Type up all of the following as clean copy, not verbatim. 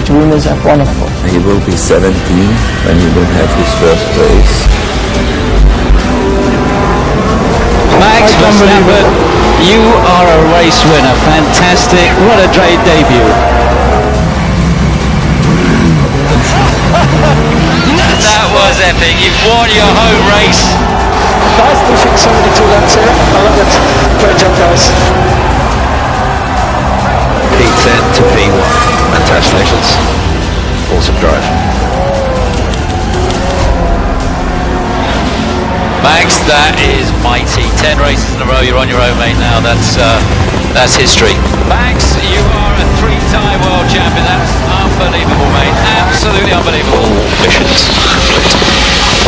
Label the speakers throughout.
Speaker 1: dream is F1, of course.
Speaker 2: He will be 17 when he will have his first race.
Speaker 3: Max Verstappen, you are a race winner. Fantastic. What a great debut. That was epic. You've won your home race.
Speaker 1: Guys, pushing 72 laps here. I love it. Great job, guys.
Speaker 4: P10 to P1. Congratulations. Awesome drive.
Speaker 3: Max, that is mighty. 10 races in a row. You're on your own, mate. Now that's history. Max, you are a 3-time world champion. That's unbelievable, mate. Absolutely unbelievable.
Speaker 4: All missions complete.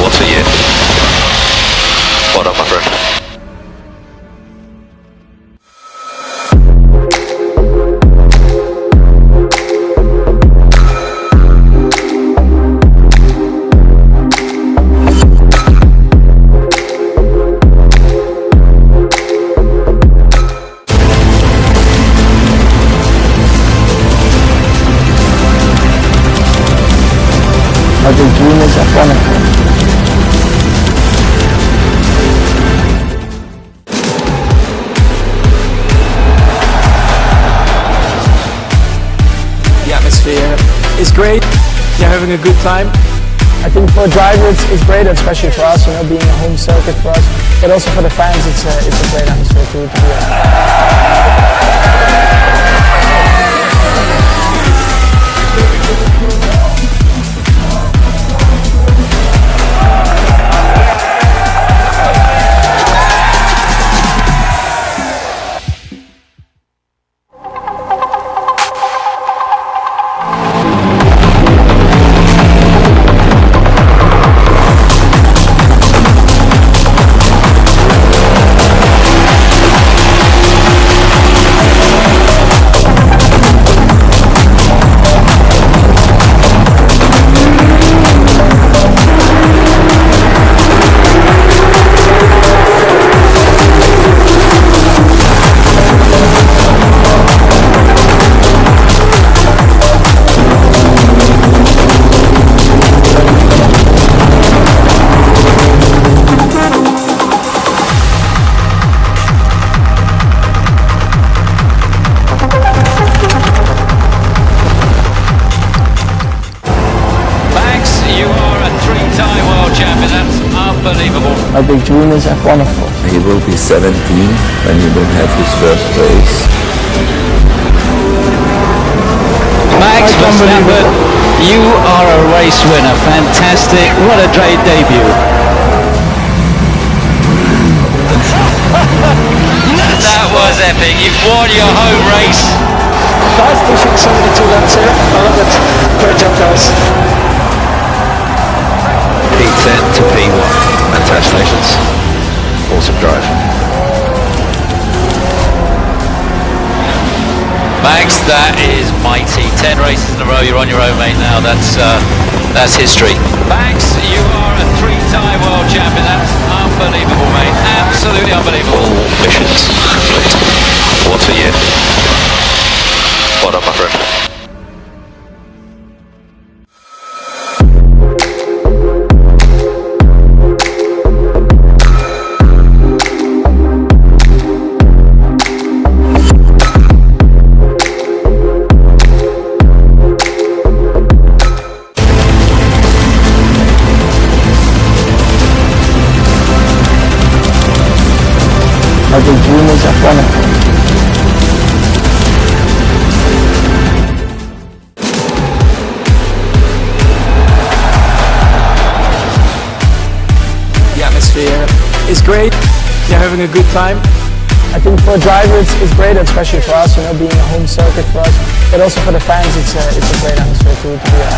Speaker 4: What a year. Well done, my friend.
Speaker 1: My big dream is F1, of course.
Speaker 5: The atmosphere is great. You're having a good time.
Speaker 1: I think for a driver it's great, especially for us, being a home circuit for us. But also for the fans, it's a great atmosphere to be at. My big dream is F1, of course.
Speaker 2: He will be 17 when he will have his first race.
Speaker 3: Max Verstappen, you are a race winner. Fantastic. What a great debut. That was epic. You've won your home race.
Speaker 1: Guys, pushing 72 laps here. I love it. Great job, guys.
Speaker 4: P10 to P1. Congratulations. Awesome drive.
Speaker 3: Max, that is mighty. 10 races in a row. You're on your own, mate. Now that's history. Max, you are a 3-time world champion. That's unbelievable, mate. Absolutely unbelievable.
Speaker 4: All missions complete. What a year. Well done, my friend.
Speaker 1: My big dream is F1, of course.
Speaker 5: The atmosphere is great. You're having a good time.
Speaker 1: I think for a driver it's great, especially for us, being a home circuit for us. But also for the fans, it's a great atmosphere to be at.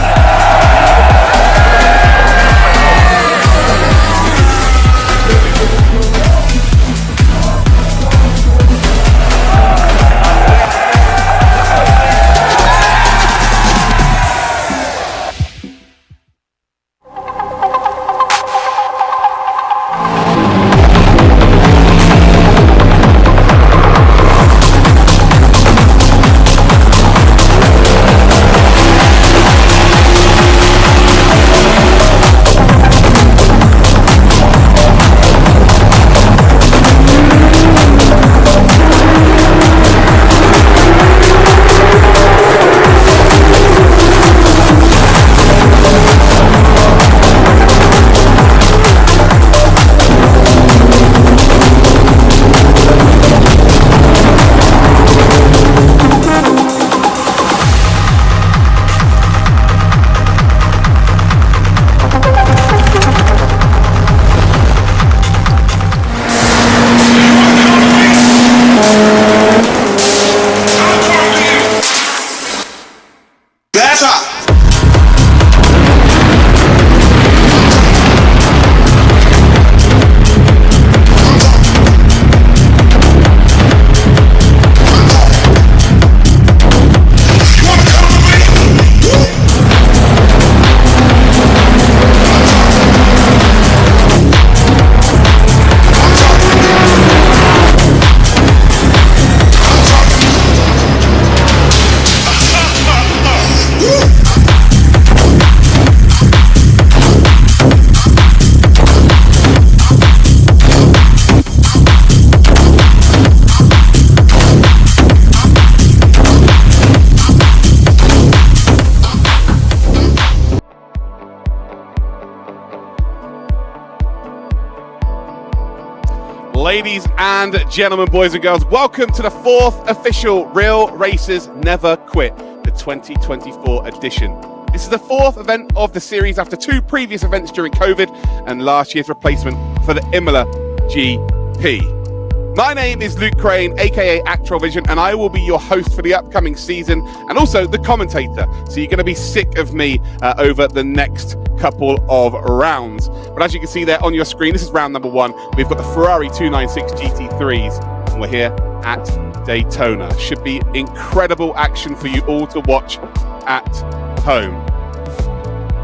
Speaker 6: Ladies and gentlemen, boys and girls, welcome to the 4th official Real Racers Never Quit, the 2024 edition. This is the 4th event of the series after 2 previous events during COVID and last year's replacement for the Imola GP. My name is Luke Crane, aka Actrovision, and I will be your host for the upcoming season and also the commentator. So you're going to be sick of me over the next couple of rounds. But as you can see there on your screen, this is round number 1. We've got the Ferrari 296 GT3s, and we're here at Daytona. Should be incredible action for you all to watch at home.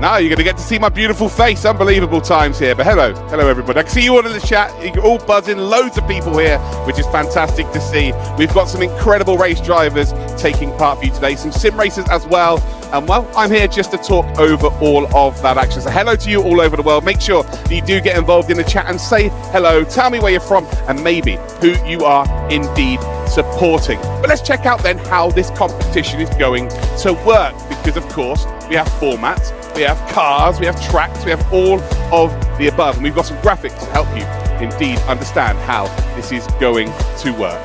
Speaker 6: Now you're going to get to see my beautiful face. Unbelievable times here. But hello everybody. I can see you all in the chat. You're all buzzing. Loads of people here, which is fantastic to see. We've got some incredible race drivers taking part for you today. Some sim racers as well. And well, I'm here just to talk over all of that action. So hello to you all over the world. Make sure that you do get involved in the chat and say hello. Tell me where you're from and maybe who you are indeed supporting. But let's check out then how this competition is going to work. Because of course, we have formats, we have cars, we have tracks, we have all of the above. And we've got some graphics to help you indeed understand how this is going to work.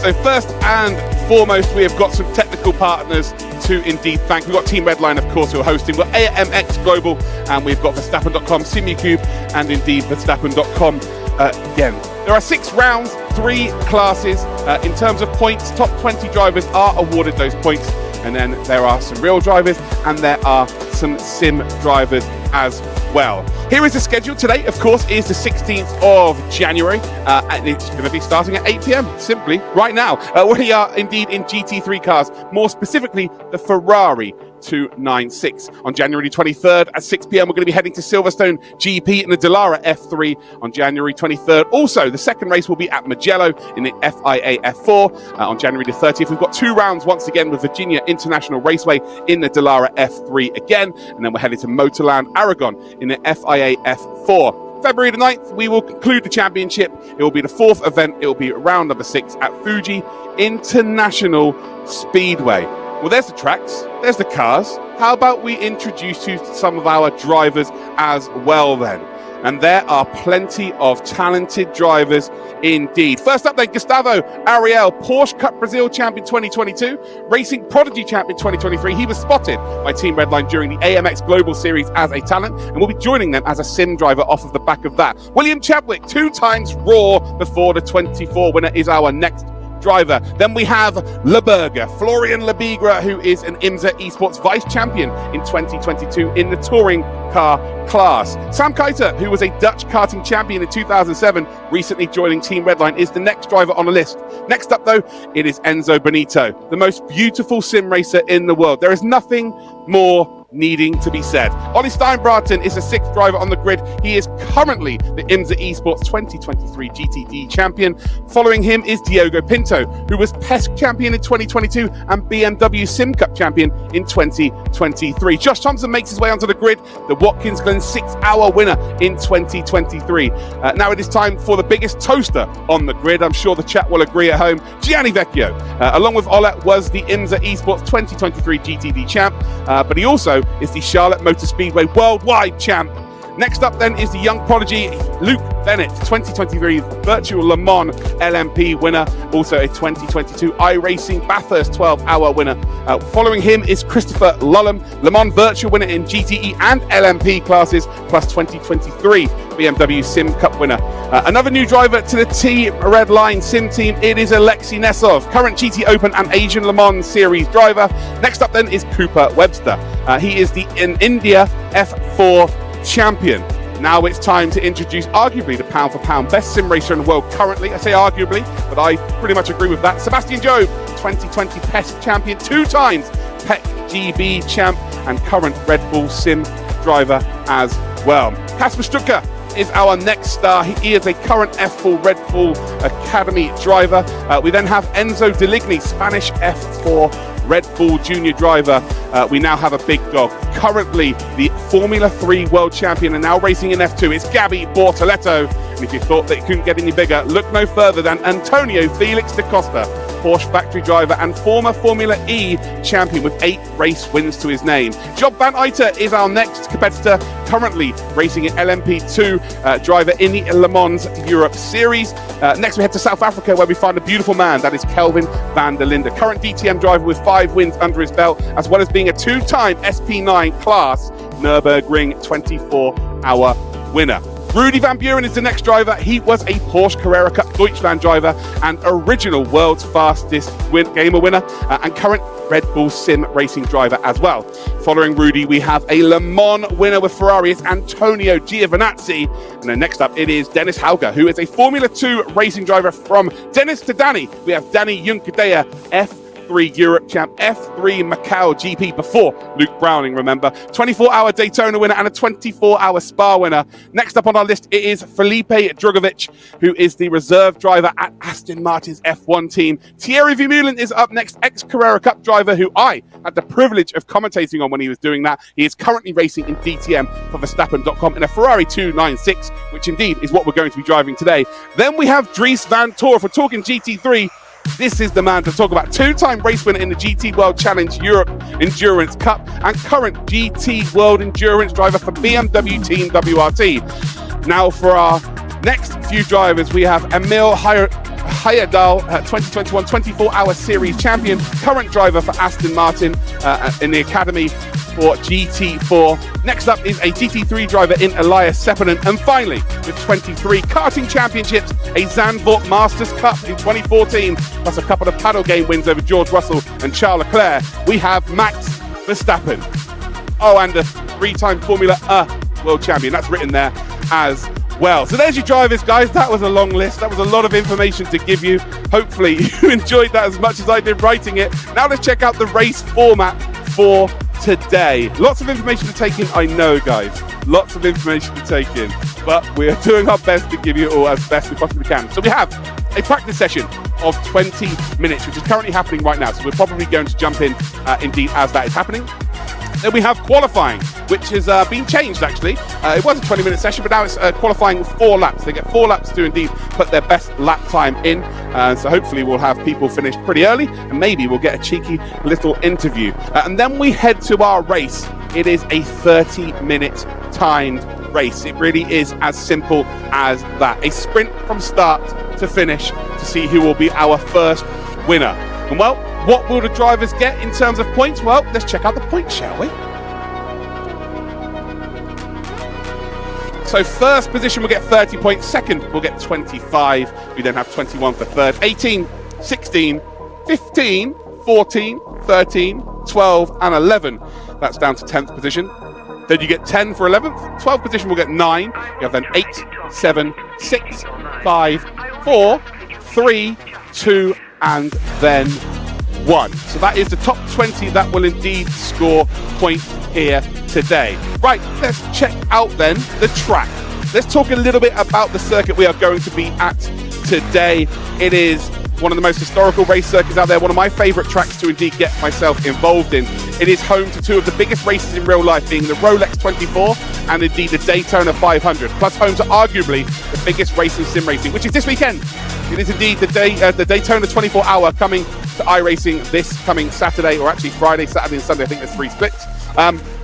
Speaker 6: So first and foremost, we have got some technical partners to indeed thank. We've got Team Redline, of course, who are hosting. We've got AMX Global, and we've got Verstappen.com, Simucube, and indeed Verstappen.com. Again, there are 6 rounds, 3 classes. In terms of points, top 20 drivers are awarded those points. And then there are some real drivers and there are some sim drivers as well. Here is the schedule. Today, of course, is the 16th of January. And it's going to be starting at 8 p.m. simply right now. We are indeed in GT3 cars, more specifically the Ferrari 296. On January 23rd at 6 p.m. we're going to be heading to Silverstone GP in the Dallara F3 on January 23rd. Also, the second race will be at Mugello in the FIA F4 on January the 30th. We've got 2 rounds once again with Virginia International Raceway in the Dallara F3 again, and then we're headed to Motorland Aragon in the FIA F4. February the 9th, we will conclude the championship. It will be the 4th event. It will be round number 6 at Fuji International Speedway. Well, there's the tracks, there's the cars. How about we introduce you to some of our drivers as well then? And there are plenty of talented drivers indeed. First up then, Gustavo Ariel, Porsche Cup Brazil Champion 2022, Racing Prodigy Champion 2023. He was spotted by Team Redline during the AMX Global Series as a talent, and we'll be joining them as a sim driver off of the back of that. William Chadwick, 2 times Raw before the 24 winner, is our next driver. Then we have Leberger, Florian Lebigra, who is an IMSA Esports Vice Champion in 2022 in the touring car class. Sam Keiter, who was a Dutch karting champion in 2007, recently joining Team Redline, is the next driver on the list. Next up, though, it is Enzo Benito, the most beautiful sim racer in the world. There is nothing more needing to be said. Ollie Steinbraten is the 6th driver on the grid. He is currently the IMSA Esports 2023 GTD champion. Following him is Diogo Pinto, who was PESC champion in 2022 and BMW Sim Cup champion in 2023. Josh Thompson makes his way onto the grid, the Watkins Glen 6-hour winner in 2023. Now it is time for the biggest toaster on the grid. I'm sure the chat will agree at home. Gianni Vecchio, along with Ola, was the IMSA Esports 2023 GTD champ, but he also is the Charlotte Motor Speedway Worldwide champ. Next up then is the young prodigy Luke Bennett, 2023 Virtual Le Mans LMP winner, also a 2022 iRacing Bathurst 12-hour winner. Following him is Christopher Lullum, Le Mans Virtual winner in GTE and LMP classes, plus 2023 BMW Sim Cup winner. Another new driver to the Team Redline Sim team, it is Alexei Nesov, current GT Open and Asian Le Mans Series driver. Next up then is Cooper Webster. He is the India F4 champion. Now it's time to introduce arguably the pound for pound best sim racer in the world currently. I say arguably, but I pretty much agree with that. Sebastian Jobe, 2020 PESC champion, 2 times PEC GB champ and current Red Bull sim driver as well. Kasper Stucker is our next star. He is a current F4 Red Bull Academy driver. We then have Enzo Deligny, Spanish F4 Red Bull Junior driver. We now have a big dog, currently the Formula 3 world champion and now racing in F2. It's Gabby Bortoletto. And if you thought that it couldn't get any bigger, look no further than Antonio Felix da Costa, Porsche factory driver and former Formula E champion with 8 race wins to his name. Job van Eiter is our next competitor, currently racing in LMP2 driver in the Le Mans Europe Series. Next we head to South Africa, where we find a beautiful man, that is Kelvin van der Linde, current DTM driver with 5 wins under his belt, as well as being a 2-time SP9 class Nürburgring 24-hour winner. Rudy Van Buren is the next driver. He was a Porsche Carrera Cup Deutschland driver and original world's fastest gamer winner and current Red Bull Sim Racing driver as well. Following Rudy, we have a Le Mans winner with Ferrari. It's Antonio Giovinazzi. And then next up, it is Dennis Hauger, who is a Formula 2 racing driver. From Dennis to Danny, we have Danny Junkadea, F3 Europe champ, F3 Macau GP before Luke Browning, remember. 24-hour Daytona winner and a 24-hour Spa winner. Next up on our list, it is Felipe Drugovich, who is the reserve driver at Aston Martin's F1 team. Thierry Vermeulen is up next, ex-Carrera Cup driver, who I had the privilege of commentating on when he was doing that. He is currently racing in DTM for Verstappen.com in a Ferrari 296, which indeed is what we're going to be driving today. Then we have Dries van Tor. If we're talking GT3, this is the man to talk about. 2-time race winner in the GT World Challenge Europe Endurance Cup and current GT World Endurance driver for BMW Team WRT. Now for our next few drivers, we have Emil Heyerdahl, 2021 24-hour series champion, current driver for Aston Martin in the academy for GT4. Next up is a GT3 driver in Elias Sepinen. And finally, with 23 karting championships, a Zandvoort Masters Cup in 2014, plus a couple of paddle game wins over George Russell and Charles Leclerc, we have Max Verstappen. Oh, and a 3-time Formula world champion. That's written there as well. So there's your drivers, guys. That was a long list. That was a lot of information to give you. Hopefully you enjoyed that as much as I did writing it. Now let's check out the race format for today. Lots of information to take in, I know, guys. Lots of information to take in, but we are doing our best to give you all as best we possibly can. So we have a practice session of 20 minutes, which is currently happening right now. So we're probably going to jump in indeed as that is happening. Then we have qualifying, which has been changed actually. It was a 20-minute session, but now it's qualifying 4 laps. They get 4 laps to indeed put their best lap time in. So hopefully we'll have people finish pretty early, and maybe we'll get a cheeky little interview. And then we head to our race. It is a 30-minute timed race. It really is as simple as that. A sprint from start to finish to see who will be our first winner. And well, what will the drivers get in terms of points? Well, let's check out the points, shall we? So first position will get 30 points, second will get 25. We then have 21 for third, 18, 16, 15, 14, 13, 12 and 11. That's down to 10th position. Then you get 10 for 11th. 12th position will get 9. You have then 8, 7, 6, 5, 4, 3, 2 and then 1. So that is the top 20 that will indeed score points here today. Right, let's check out then the track. Let's talk a little bit about the circuit we are going to be at today. It is one of the most historical race circuits out there, one of my favourite tracks to indeed get myself involved in. It is home to 2 of the biggest races in real life, being the Rolex 24 and indeed the Daytona 500, plus home to arguably the biggest race in sim racing, which is this weekend. It is indeed the Daytona 24-hour coming to iRacing this coming Saturday, or actually Friday, Saturday and Sunday. I think there's 3 splits.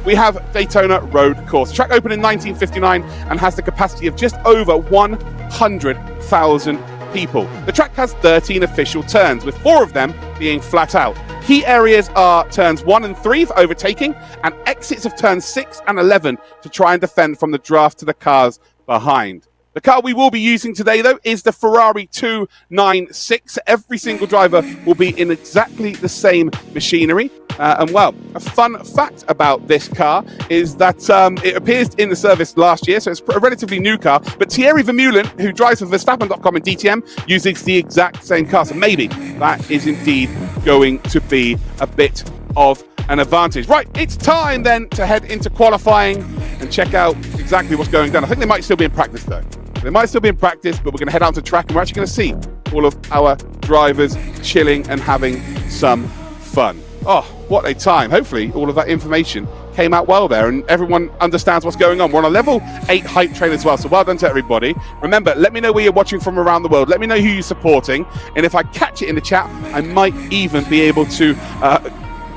Speaker 6: We have Daytona Road Course. Track opened in 1959 and has the capacity of just over 100,000 people. The track has 13 official turns, with 4 of them being flat out. Key areas are turns 1 and 3 for overtaking, and exits of turns 6 and 11 to try and defend from the draft to the cars behind. The car we will be using today, though, is the Ferrari 296. Every single driver will be in exactly the same machinery. And well, a fun fact about this car is that it appeared in the service last year, so it's a relatively new car. But Thierry Vermeulen, who drives for Verstappen.com in DTM, uses the exact same car. So maybe that is indeed going to be a bit of an advantage. Right, it's time then to head into qualifying and check out exactly what's going down. I think they might still be in practice, though. They might still be in practice, but we're going to head out to track and we're actually going to see all of our drivers chilling and having some fun. Oh, what a time. Hopefully all of that information came out well there and everyone understands what's going on. We're on a level 8 hype train as well, so well done to everybody. Remember, let me know where you're watching from around the world. Let me know who you're supporting, and if I catch it in the chat, I might even be able to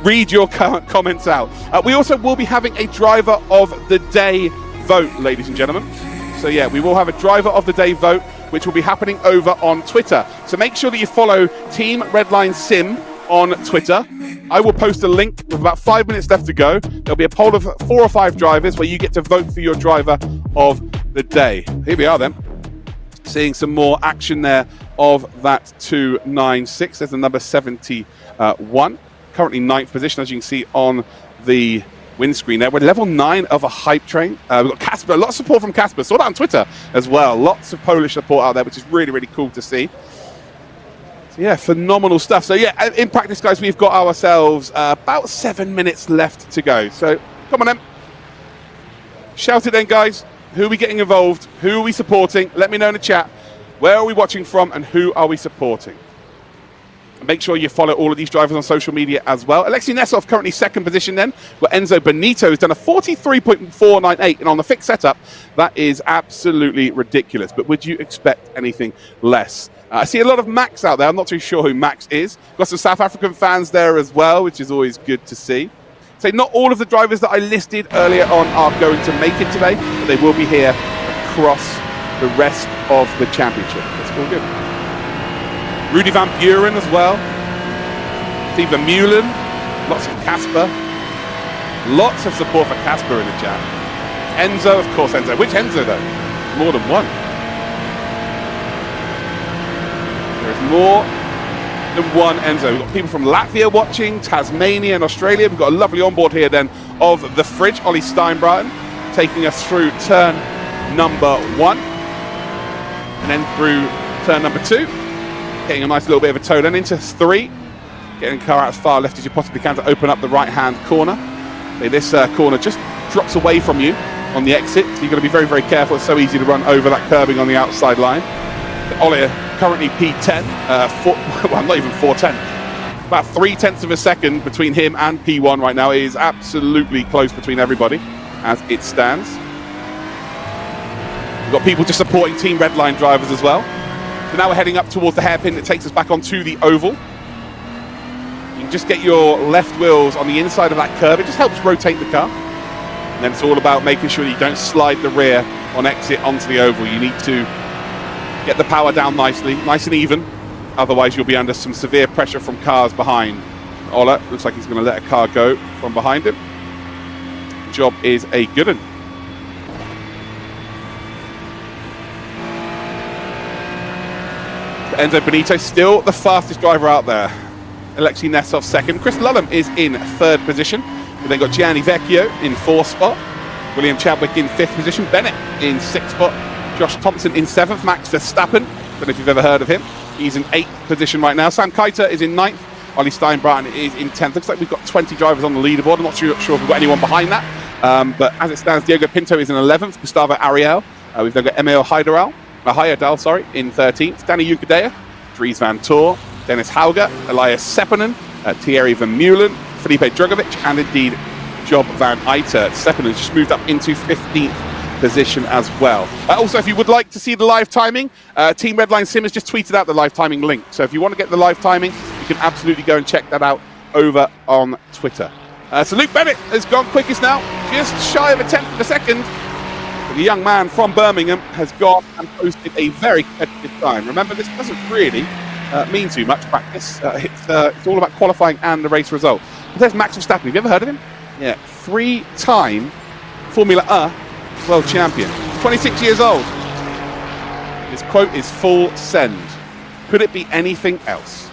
Speaker 6: read your comments out. We also will be having a driver of the day vote, ladies and gentlemen. So yeah, we will have a driver of the day vote, which will be happening over on Twitter. So make sure that you follow Team Redline Sim on Twitter. I will post a link with about 5 minutes left to go. There'll be a poll of 4 or 5 drivers where you get to vote for your driver of the day. Here we are then. Seeing some more action there of that 296. There's the number 71. Currently 9th position, as you can see on the windscreen there. We're level 9 of a hype train. We've got Casper, a lot of support from Casper. Saw that on Twitter as well. Lots of Polish support out there, which is really, really cool to see. So yeah, phenomenal stuff. So yeah, in practice, guys, we've got ourselves about 7 minutes left to go. So come on then. Shout it then, guys. Who are we getting involved? Who are we supporting? Let me know in the chat. Where are we watching from and who are we supporting? Make sure you follow all of these drivers on social media as well. Alexei Nesov currently 2nd position then, where Enzo Benito has done a 43.498, and on the fixed setup, that is absolutely ridiculous. But would you expect anything less? I see a lot of Max out there. I'm not too sure who Max is. Got some South African fans there as well, which is always good to see. So not all of the drivers that I listed earlier on are going to make it today, but they will be here across the rest of the championship. That's all good. Rudy Van Buren as well. Steve Vermeulen. Lots of Casper. Lots of support for Casper in the chat. Enzo, of course, Enzo. Which Enzo, though? More than one. There's more than one Enzo. We've got people from Latvia watching, Tasmania and Australia. We've got a lovely onboard here then of the fridge, Ollie Steinbratton, taking us through turn number 1. And then through turn number 2. Getting a nice little bit of a toe then into 3. Getting the car out as far left as you possibly can to open up the right-hand corner. So this corner just drops away from you on the exit. So you've got to be very, very careful. It's so easy to run over that curbing on the outside line. Ollie currently P10. Well, not even 410. About 0.3 of a second between him and P1 right now. It is absolutely close between everybody as it stands. We've got people just supporting Team Redline drivers as well. So now we're heading up towards the hairpin that takes us back onto the oval. You can just get your left wheels on the inside of that curve. It just helps rotate the car. And then it's all about making sure that you don't slide the rear on exit onto the oval. You need to get the power down nicely, nice and even. Otherwise, you'll be under some severe pressure from cars behind. Ola looks like he's going to let a car go from behind him. The job is a good one. Enzo Benito still the fastest driver out there. Alexei Nesov 2nd. Chris Lullum is in 3rd position. We've then got Gianni Vecchio in 4th spot. William Chadwick in 5th position. Bennett in 6th spot. Josh Thompson in 7th. Max Verstappen. Don't know if you've ever heard of him. He's in 8th position right now. Sam Keiter is in 9th. Ollie Steinbratton is in 10th. Looks like we've got 20 drivers on the leaderboard. I'm not sure if we've got anyone behind that. But as it stands, Diego Pinto is in 11th. Gustavo Ariel. We've then got Emil Hyerdal, in 13th. Danny Ukadea, Dries Van Tor, Dennis Hauger, Elias Seppänen, Thierry Vermeulen, Felipe Drugovic, and indeed Job Van Eiter. Seppänen just moved up into 15th position as well. Also, if you would like to see the live timing, Team Redline Sim has just tweeted out the live timing link. So if you want to get the live timing, you can absolutely go and check that out over on Twitter. So Luke Bennett has gone quickest now, just shy of a 10th of a second. The young man from Birmingham has gone and posted a very competitive time. Remember, this doesn't really mean too much practice. It's all about qualifying and the race result. But there's Max Verstappen. Have you ever heard of him? Yeah, 3-time Formula E world champion. 26 years old. His quote is full send. Could it be anything else?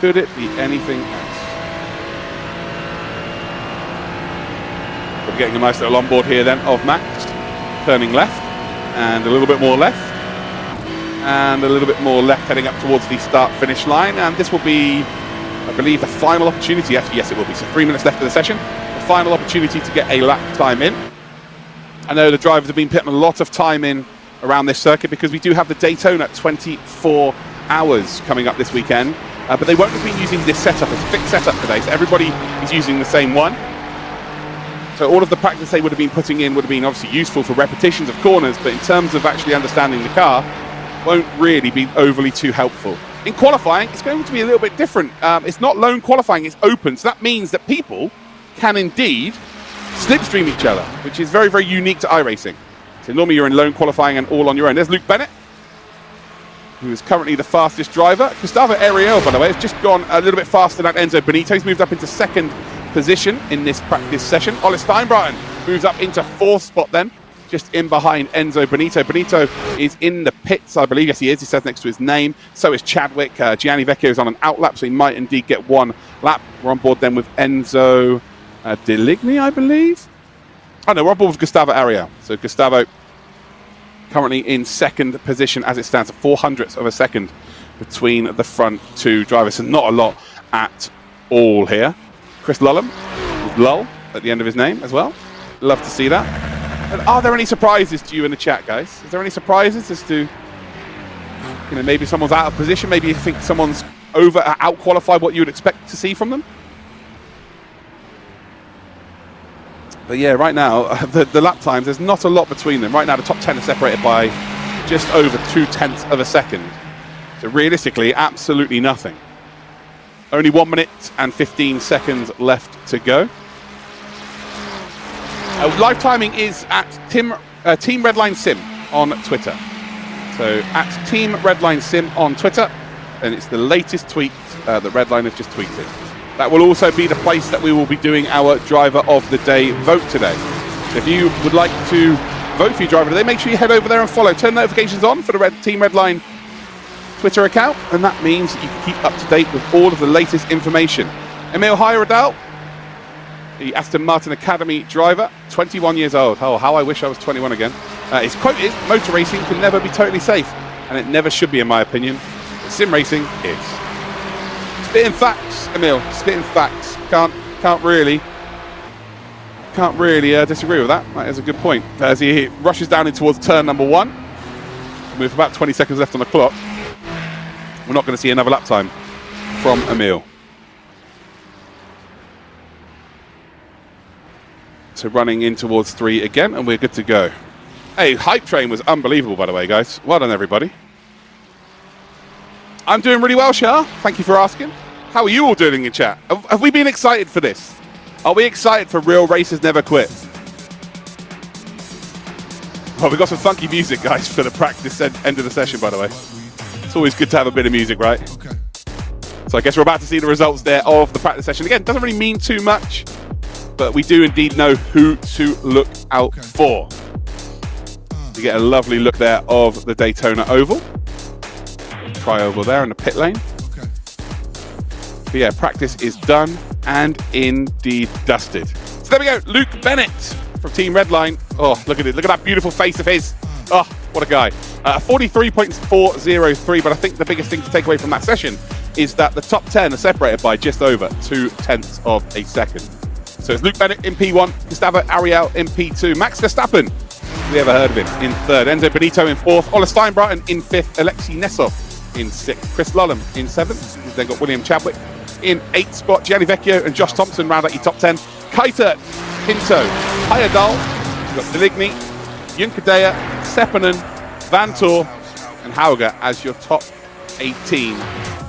Speaker 6: Could it be anything else? We're getting a nice little onboard here then of Max. Turning left, and a little bit more left, and a little bit more left, heading up towards the start-finish line. And this will be, I believe, the final opportunity. Actually, yes, it will be. So 3 minutes left of the session. The final opportunity to get a lap time in. I know the drivers have been putting a lot of time in around this circuit because we do have the Daytona 24 hours coming up this weekend. But they won't have been using this setup as a fixed setup today. So everybody is using the same one. So all of the practice they would have been putting in would have been obviously useful for repetitions of corners, but in terms of actually understanding the car, won't really be overly too helpful. In qualifying, it's going to be a little bit different. It's not lone qualifying, it's open. So that means that people can indeed slipstream each other, which is very, very unique to iRacing. So normally you're in lone qualifying and all on your own. There's Luke Bennett, who is currently the fastest driver. Gustavo Ariel, by the way, has just gone a little bit faster than Enzo Benito. He's moved up into second position in this practice session. Ole Steinbratton moves up into fourth spot then, just in behind Enzo Benito. Benito is in the pits, I believe. Yes, he is. He says next to his name. So is Chadwick. Gianni Vecchio is on an outlap, so he might indeed get one lap. We're on board then with Enzo Deligny, I believe. Oh, no, we're on board with Gustavo Ariel. So Gustavo currently in second position as it stands, a 400th of a second between the front two drivers. So not a lot at all here. Chris Lullum, with Lull at the end of his name as well. Love to see that. And are there any surprises to you in the chat, guys? Is there any surprises as to, maybe someone's out of position? Maybe you think someone's out-qualified what you would expect to see from them? But yeah, right now, the lap times, there's not a lot between them. Right now, the top 10 are separated by just over 0.2 of a second. So realistically, absolutely nothing. Only 1 minute and 15 seconds left to go. Live timing is at Team Redline Sim on Twitter. So at Team Redline Sim on Twitter, and it's the latest tweet that Redline have just tweeted. That will also be the place that we will be doing our Driver of the Day vote today. So if you would like to vote for your Driver of the Day, make sure you head over there and follow. Turn notifications on for the Team Redline Twitter account, and that means that you can keep up to date with all of the latest information. Emil Heyerdahl, the Aston Martin Academy driver, 21 years old. Oh, how I wish I was 21 again. His quote is, "Motor racing can never be totally safe, and it never should be in my opinion. But sim racing is." Spitting facts, Emil, spitting facts. Can't really disagree with that. That is a good point. As he rushes down in towards turn number 1, with about 20 seconds left on the clock, we're not going to see another lap time from Emil. So running in towards 3 again, and we're good to go. Hey, Hype Train was unbelievable, by the way, guys. Well done, everybody. I'm doing really well, Shah. Thank you for asking. How are you all doing in chat? Have we been excited for this? Are we excited for Real Racers Never Quit? Well, we've got some funky music, guys, for the practice end of the session, by the way. It's always good to have a bit of music, right? Okay. So I guess we're about to see the results there of the practice session. Again, doesn't really mean too much, but we do indeed know who to look out for. You get a lovely look there of the Daytona Oval. Tri-oval there in the pit lane. Okay. But yeah, practice is done and indeed dusted. So there we go, Luke Bennett from Team Redline. Oh, look at it. Look at that beautiful face of his. Oh, what a guy. 43.403, but I think the biggest thing to take away from that session is that the top 10 are separated by just over 0.2 of a second. So it's Luke Bennett in P1, Gustavo Ariel in P2, Max Verstappen, have we ever heard of him, in 3rd, Enzo Benito in 4th, Ole Steinbratton in 5th, Alexei Nesov in 6th, Chris Lullum in 7th. We've then got William Chadwick in 8th spot, Gianni Vecchio and Josh Thompson round out your top 10. Keitel, Pinto, Heyerdahl, we've got Deligny, Junkadea, Seppänen, Van Tor and Hauger as your top 18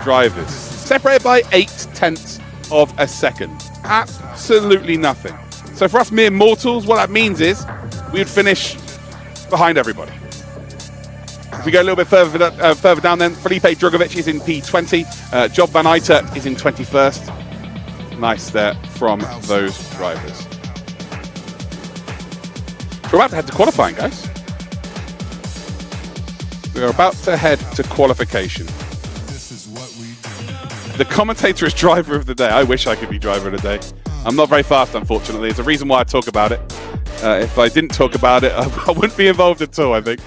Speaker 6: drivers. Separated by 0.8 of a second. Absolutely nothing. So for us mere mortals, what that means is we would finish behind everybody. If we go a little bit further down then, Felipe Drugovich is in P20, Job Van Eyter is in 21st. Nice there from those drivers. We're about to head to qualifying, guys. We're about to head to qualification. This is what we do. The commentator is driver of the day. I wish I could be driver of the day. I'm not very fast, unfortunately. There's a reason why I talk about it. If I didn't talk about it, I wouldn't be involved at all, I think.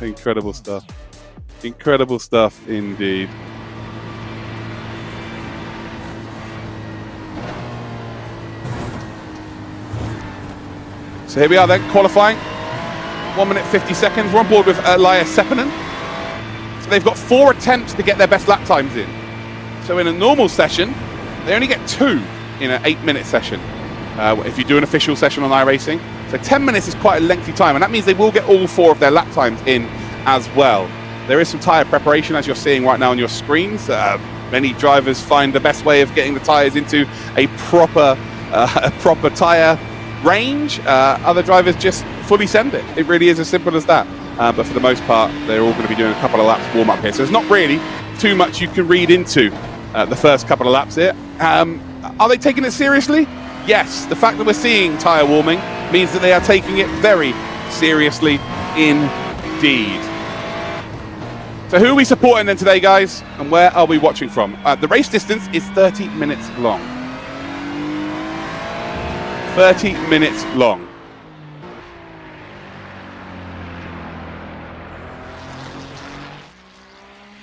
Speaker 6: Incredible stuff. Incredible stuff indeed. So here we are then, qualifying. 1 minute 50 seconds. We're on board with Elias Seppänen. So they've got 4 attempts to get their best lap times in. So in a normal session, they only get 2 in an 8-minute session. If you do an official session on iRacing. So 10 minutes is quite a lengthy time, and that means they will get all 4 of their lap times in as well. There is some tyre preparation, as you're seeing right now on your screens. Many drivers find the best way of getting the tyres into a proper tyre range, other drivers just fully send it. It really is as simple as that. But for the most part, they're all going to be doing a couple of laps warm up here. So there's not really too much you can read into the first couple of laps here. Are they taking it seriously? Yes. The fact that we're seeing tyre warming means that they are taking it very seriously indeed. So who are we supporting then today, guys? And where are we watching from? The race distance is 30 minutes long. 30 minutes long.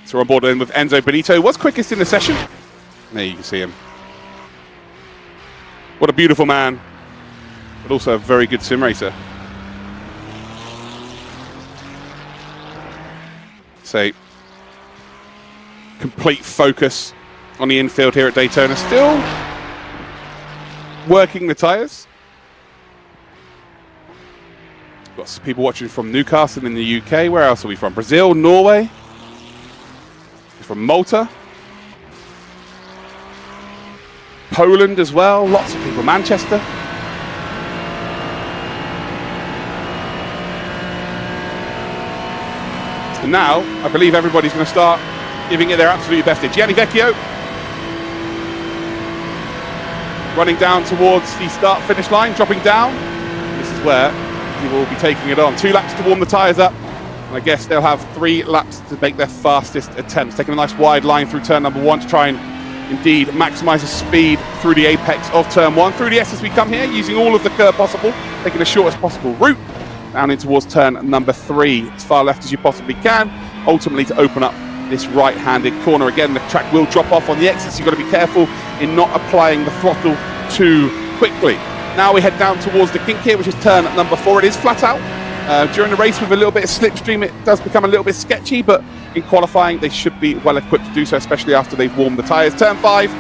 Speaker 6: So we're on board in with Enzo Benito. What's quickest in the session? There you can see him. What a beautiful man, but also a very good sim racer. Say, complete focus on the infield here at Daytona. Still working the tyres. Got some people watching from Newcastle in the UK. Where else are we from? Brazil, Norway. From Malta. Poland as well. Lots of people. Manchester. And now, I believe everybody's going to start giving it their absolute best. Gianni Vecchio running down towards the start-finish line, dropping down. This is where he will be taking it on. 2 laps to warm the tyres up. And I guess they'll have 3 laps to make their fastest attempts. Taking a nice wide line through turn number 1 to try and indeed maximise the speed through the apex of turn 1. Through the S as we come here, using all of the curb possible, taking the shortest possible route. Down in towards turn number 3, as far left as you possibly can, ultimately to open up this right-handed corner. Again, the track will drop off on the exits. You've got to be careful in not applying the throttle too quickly. Now we head down towards the kink here, which is turn number 4. It is flat out. During the race with a little bit of slipstream, it does become a little bit sketchy, but in qualifying, they should be well equipped to do so, especially after they've warmed the tyres. Turn 5,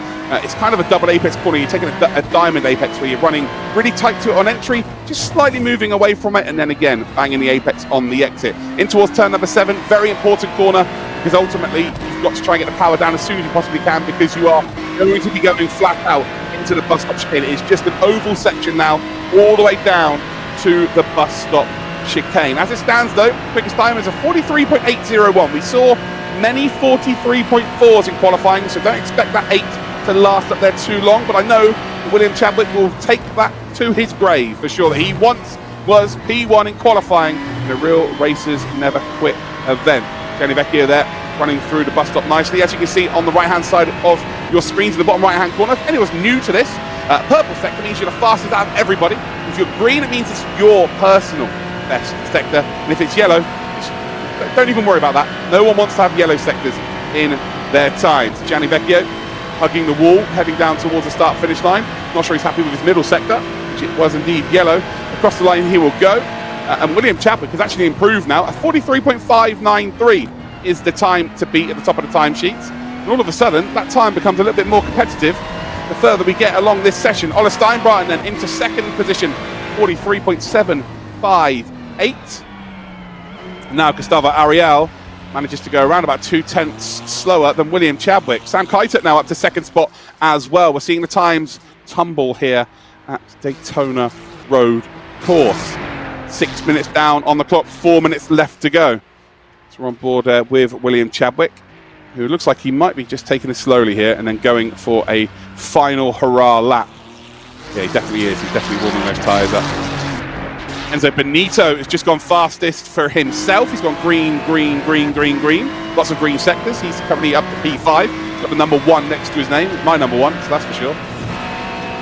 Speaker 6: it's kind of a double apex corner. You're taking a diamond apex where you're running really tight to it on entry, just slightly moving away from it, and then again, banging the apex on the exit. In towards turn number 7, very important corner, because ultimately, you've got to try and get the power down as soon as you possibly can, because you are going to be going flat out into the bus stop chicane. It is just an oval section now, all the way down to the bus stop chicane. As it stands though, quickest time is a 43.801. We saw many 43.4s in qualifying, so don't expect that 8 to last up there too long, but I know William Chadwick will take that to his grave for sure, that he once was P1 in qualifying, the real racers never quit event. Gianni Vecchio there running through the bus stop nicely. As you can see on the right hand side of your screens in the bottom right hand corner, if anyone's new to this, purple sector means you're the fastest out of everybody. If you're green, it means it's your personal best sector, and if it's yellow, don't even worry about that. No one wants to have yellow sectors in their times. Gianni Vecchio hugging the wall, heading down towards the start finish line. Not sure he's happy with his middle sector, which it was indeed yellow. Across the line he will go, and William Chadwick has actually improved now. A 43.593 is the time to beat at the top of the timesheets, and all of a sudden that time becomes a little bit more competitive the further we get along this session. Ola Steinbreiten then into second position, 43.758. Now Gustavo Ariel manages to go around about 2/10 slower than William Chadwick. Sam Keitet now up to second spot as well. We're seeing the times tumble here at Daytona Road Course. 6 minutes down on the clock, 4 minutes left to go. So we're on board with William Chadwick, who looks like he might be just taking it slowly here and then going for a final hurrah lap. Yeah, he definitely is. He's definitely warming those tyres up. Enzo Benito has just gone fastest for himself. He's gone green, green, green, green, green. Lots of green sectors. He's currently up to P5. He's got the number 1 next to his name. My number 1, so that's for sure.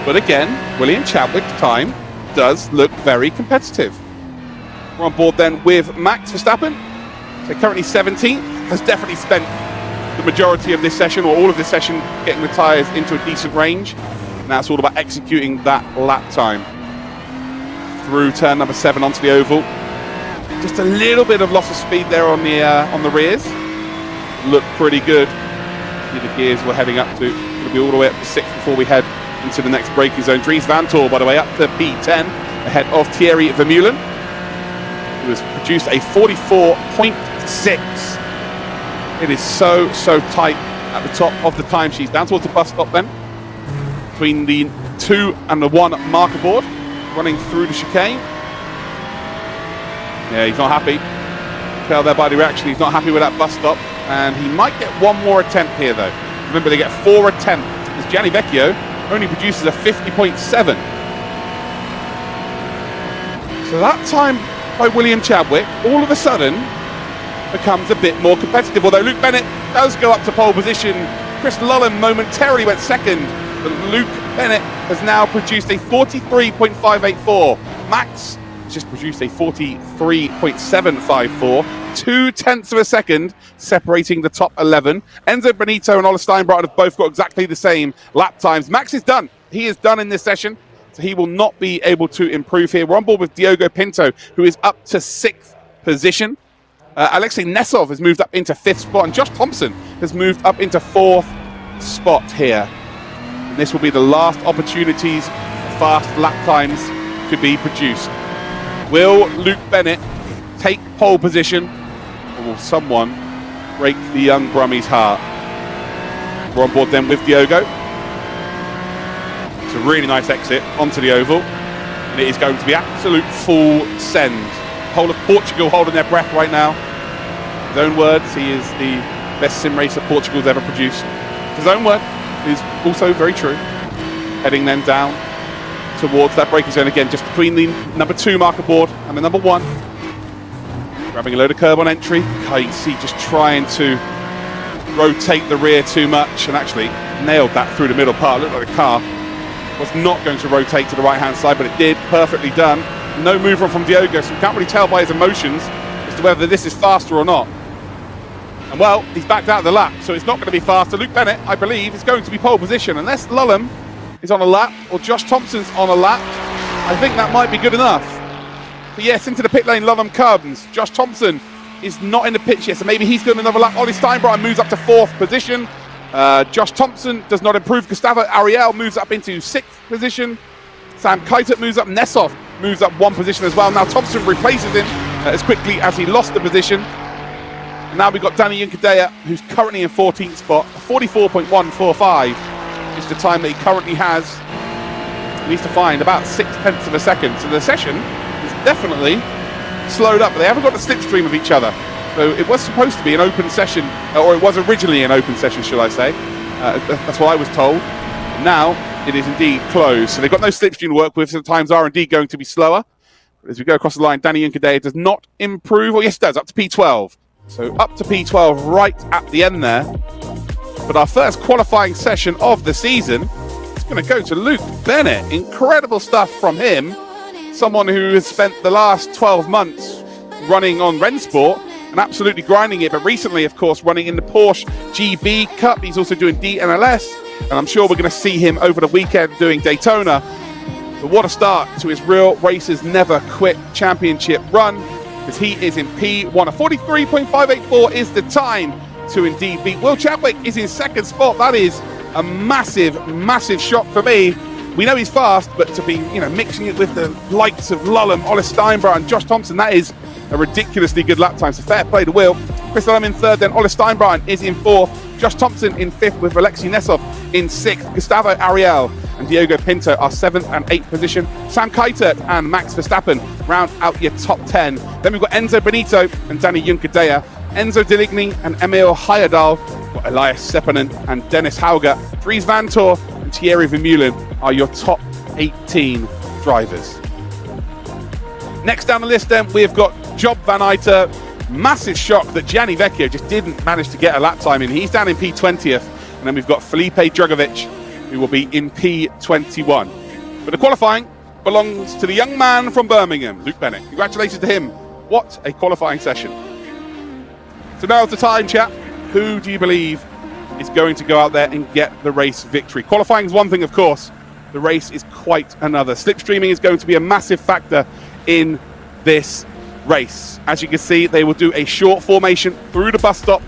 Speaker 6: But again, William Chadwick's time does look very competitive. We're on board then with Max Verstappen. So currently 17th. Has definitely spent the majority of this session, or all of this session, getting the tyres into a decent range. Now it's all about executing that lap time. Through turn number 7 onto the oval. Just a little bit of loss of speed there on the rears. Look pretty good. See the gears we're heading up to. It'll be all the way up to 6 before we head into the next braking zone. Dries Van Tor, by the way, up to P10 ahead of Thierry Vermeulen, who has produced a 44.6. It is so tight at the top of the timesheets. Down towards the bus stop then, between the 2 and the 1 marker board. running through the chicane. Yeah, he's not happy. Tell there by the reaction, he's not happy with that bus stop. And he might get one more attempt here, though. Remember, they get 4 attempts, because Gianni Vecchio only produces a 50.7. So that time by William Chadwick, all of a sudden, becomes a bit more competitive. Although Luke Bennett does go up to pole position. Chris Lullen momentarily went second, but Luke Bennett has now produced a 43.584. Max just produced a 43.754, 0.2 of a second separating the top 11. Enzo Benito and Ola Steinbart have both got exactly the same lap times. Max is done. He is done in this session, so he will not be able to improve here. We're on board with Diogo Pinto, who is up to 6th position. Alexei Nesov has moved up into 5th spot, and Josh Thompson has moved up into 4th spot here. And this will be the last opportunities for fast lap times to be produced. Will Luke Bennett take pole position, or will someone break the young Brummie's heart? We're on board then with Diogo. It's a really nice exit onto the oval, and it is going to be absolute full send. Whole of Portugal holding their breath right now. His own words, he is the best sim racer Portugal's ever produced. His own word is also very true. Heading then down towards that braking zone again, just between the number 2 marker board and the number 1. Grabbing a load of curb on entry. Can't see just trying to rotate the rear too much, and actually nailed that through the middle part. It looked like the car was not going to rotate to the right hand side, but it did. Perfectly done. No move on from Diogo, so we can't really tell by his emotions as to whether this is faster or not. And well, he's backed out of the lap, so it's not going to be faster. Luke Bennett, I believe, is going to be pole position. Unless Lullen is on a lap, or Josh Thompson's on a lap, I think that might be good enough. But yes, into the pit lane, Lullen comes. Josh Thompson is not in the pits yet, so maybe he's doing another lap. Ollie Steinbart moves up to 4th position. Josh Thompson does not improve. Gustavo Ariel moves up into 6th position. Sam Keitet moves up. Nesov moves up 1 position as well. Now Thompson replaces him as quickly as he lost the position. And now we've got Danny Juncadella, who's currently in 14th spot. 44.145 is the time that he currently has. He needs to find about 0.6 of a second. So the session is definitely slowed up. But they haven't got the slipstream of each other. So it was supposed to be an open session, or it was originally an open session, shall I say. That's what I was told. Now it is indeed closed. So they've got no slipstream to work with, so the times are indeed going to be slower. But as we go across the line, Danny Juncadella does not improve. Or yes, it does, up to P12. So up to P12 right at the end there. But our first qualifying session of the season is going to go to Luke Bennett. Incredible stuff from him. Someone who has spent the last 12 months running on Rennsport and absolutely grinding it. But recently, of course, running in the Porsche GB Cup. He's also doing DNLS. And I'm sure we're going to see him over the weekend doing Daytona. But what a start to his Real Racers Never Quit Championship run, because he is in P1. A 43.584 is the time to indeed beat. Will Chadwick is in 2nd spot. That is a massive, massive shock for me. We know he's fast, but to be, mixing it with the likes of Lullen, Ola Steinbart and Josh Thompson, that is a ridiculously good lap time. So fair play to Will. Chris Lullen in 3rd, then Ola Steinbart is in 4th. Josh Thompson in 5th with Alexei Nesov in 6th. Gustavo Ariel and Diogo Pinto are 7th and 8th position. Sam Keitet and Max Verstappen round out your top 10. Then we've got Enzo Benito and Danny Juncadella, Enzo Deligny and Emil Heyerdahl, Elias Seppänen and Dennis Hauger, Dries Vanthoor and Thierry Vermeulen are your top 18 drivers. Next down the list then, we've got Job Van Eiter. Massive shock that Gianni Vecchio just didn't manage to get a lap time in. He's down in P20th. And then we've got Felipe Drugovich, who will be in P21. But the qualifying belongs to the young man from Birmingham, Luke Bennett. Congratulations to him. What a qualifying session. So now's the time, chat. Who do you believe is going to go out there and get the race victory? Qualifying is one thing, of course. The race is quite another. Slipstreaming is going to be a massive factor in this race. As you can see, they will do a short formation through the bus stop,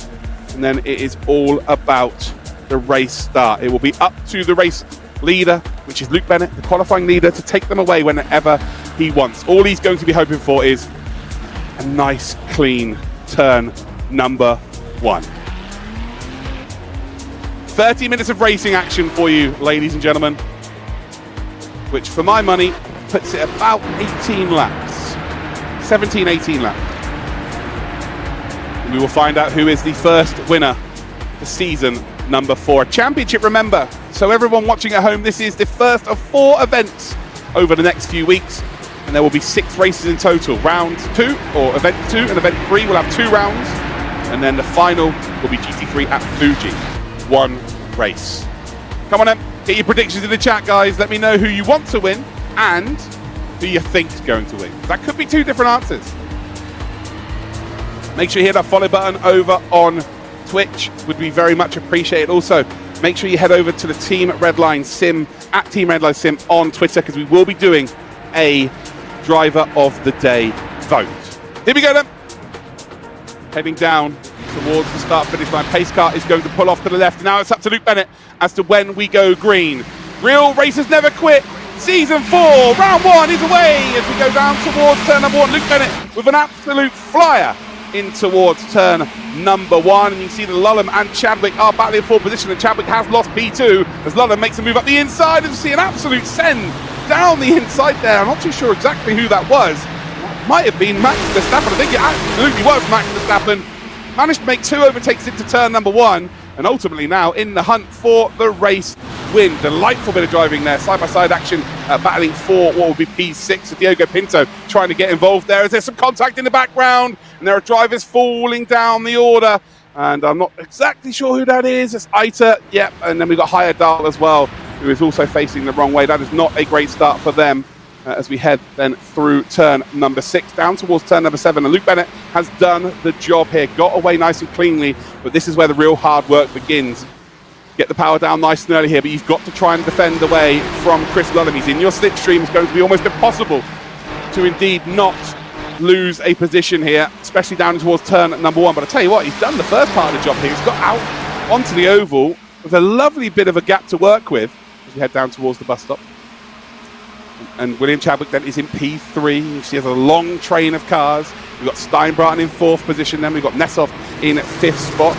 Speaker 6: and then it is all about the race start. It will be up to the race leader, which is Luke Bennett, the qualifying leader, to take them away whenever he wants. All he's going to be hoping for is a nice, clean turn number 1. 30 minutes of racing action for you, ladies and gentlemen, which for my money puts it about 18 laps. 17, 18 laps. And we will find out who is the first winner for season number 4. Championship, remember. So everyone watching at home, this is the first of 4 events over the next few weeks. And there will be 6 races in total. Round 2, or event 2 and event 3 will have 2 rounds. And then the final will be GT3 at Fuji. 1 race. Come on then, get your predictions in the chat, guys. Let me know who you want to win and who you think is going to win. That could be 2 different answers. Make sure you hit that follow button over on Twitch. Would be very much appreciated. Also, make sure you head over to the Team Redline Sim, at Team Redline Sim on Twitter, because we will be doing a Driver of the Day vote. Here we go then. Heading down towards the start-finish line. Pace car is going to pull off to the left. Now it's up to Luke Bennett as to when we go green. Real racers never quit. Season 4, round 1 is away as we go down towards turn number 1. Luke Bennett with an absolute flyer in towards turn number 1. And you can see that Lullum and Chadwick are battling for position, and Chadwick has lost P2 as Lullum makes a move up the inside, and you see an absolute send down the inside there. I'm not too sure exactly who that was. Might have been Max Verstappen. I think it absolutely was Max Verstappen. Managed to make 2 overtakes into turn number 1, and ultimately now in the hunt for the race win. Delightful bit of driving there, side-by-side action, battling for what will be P6. So Diogo Pinto trying to get involved there as there's some contact in the background, and there are drivers falling down the order, and I'm not exactly sure who that is. It's Aita, yep, and then we've got Hayadal as well, who is also facing the wrong way. That is not a great start for them. As we head then through turn number 6 down towards turn number 7, and Luke Bennett has done the job here, got away nice and cleanly, but this is where the real hard work begins. Get the power down nice and early here, but you've got to try and defend away from Chris Lullum. He's in your slipstream. It's going to be almost impossible to indeed not lose a position here, especially down towards turn number 1. But I tell you what, he's done the first part of the job here. He's got out onto the oval with a lovely bit of a gap to work with as we head down towards the bus stop. And William Chadwick then is in P3. You see there's a long train of cars. We've got Steinbratton in 4th position. Then we've got Nessov in 5th spot.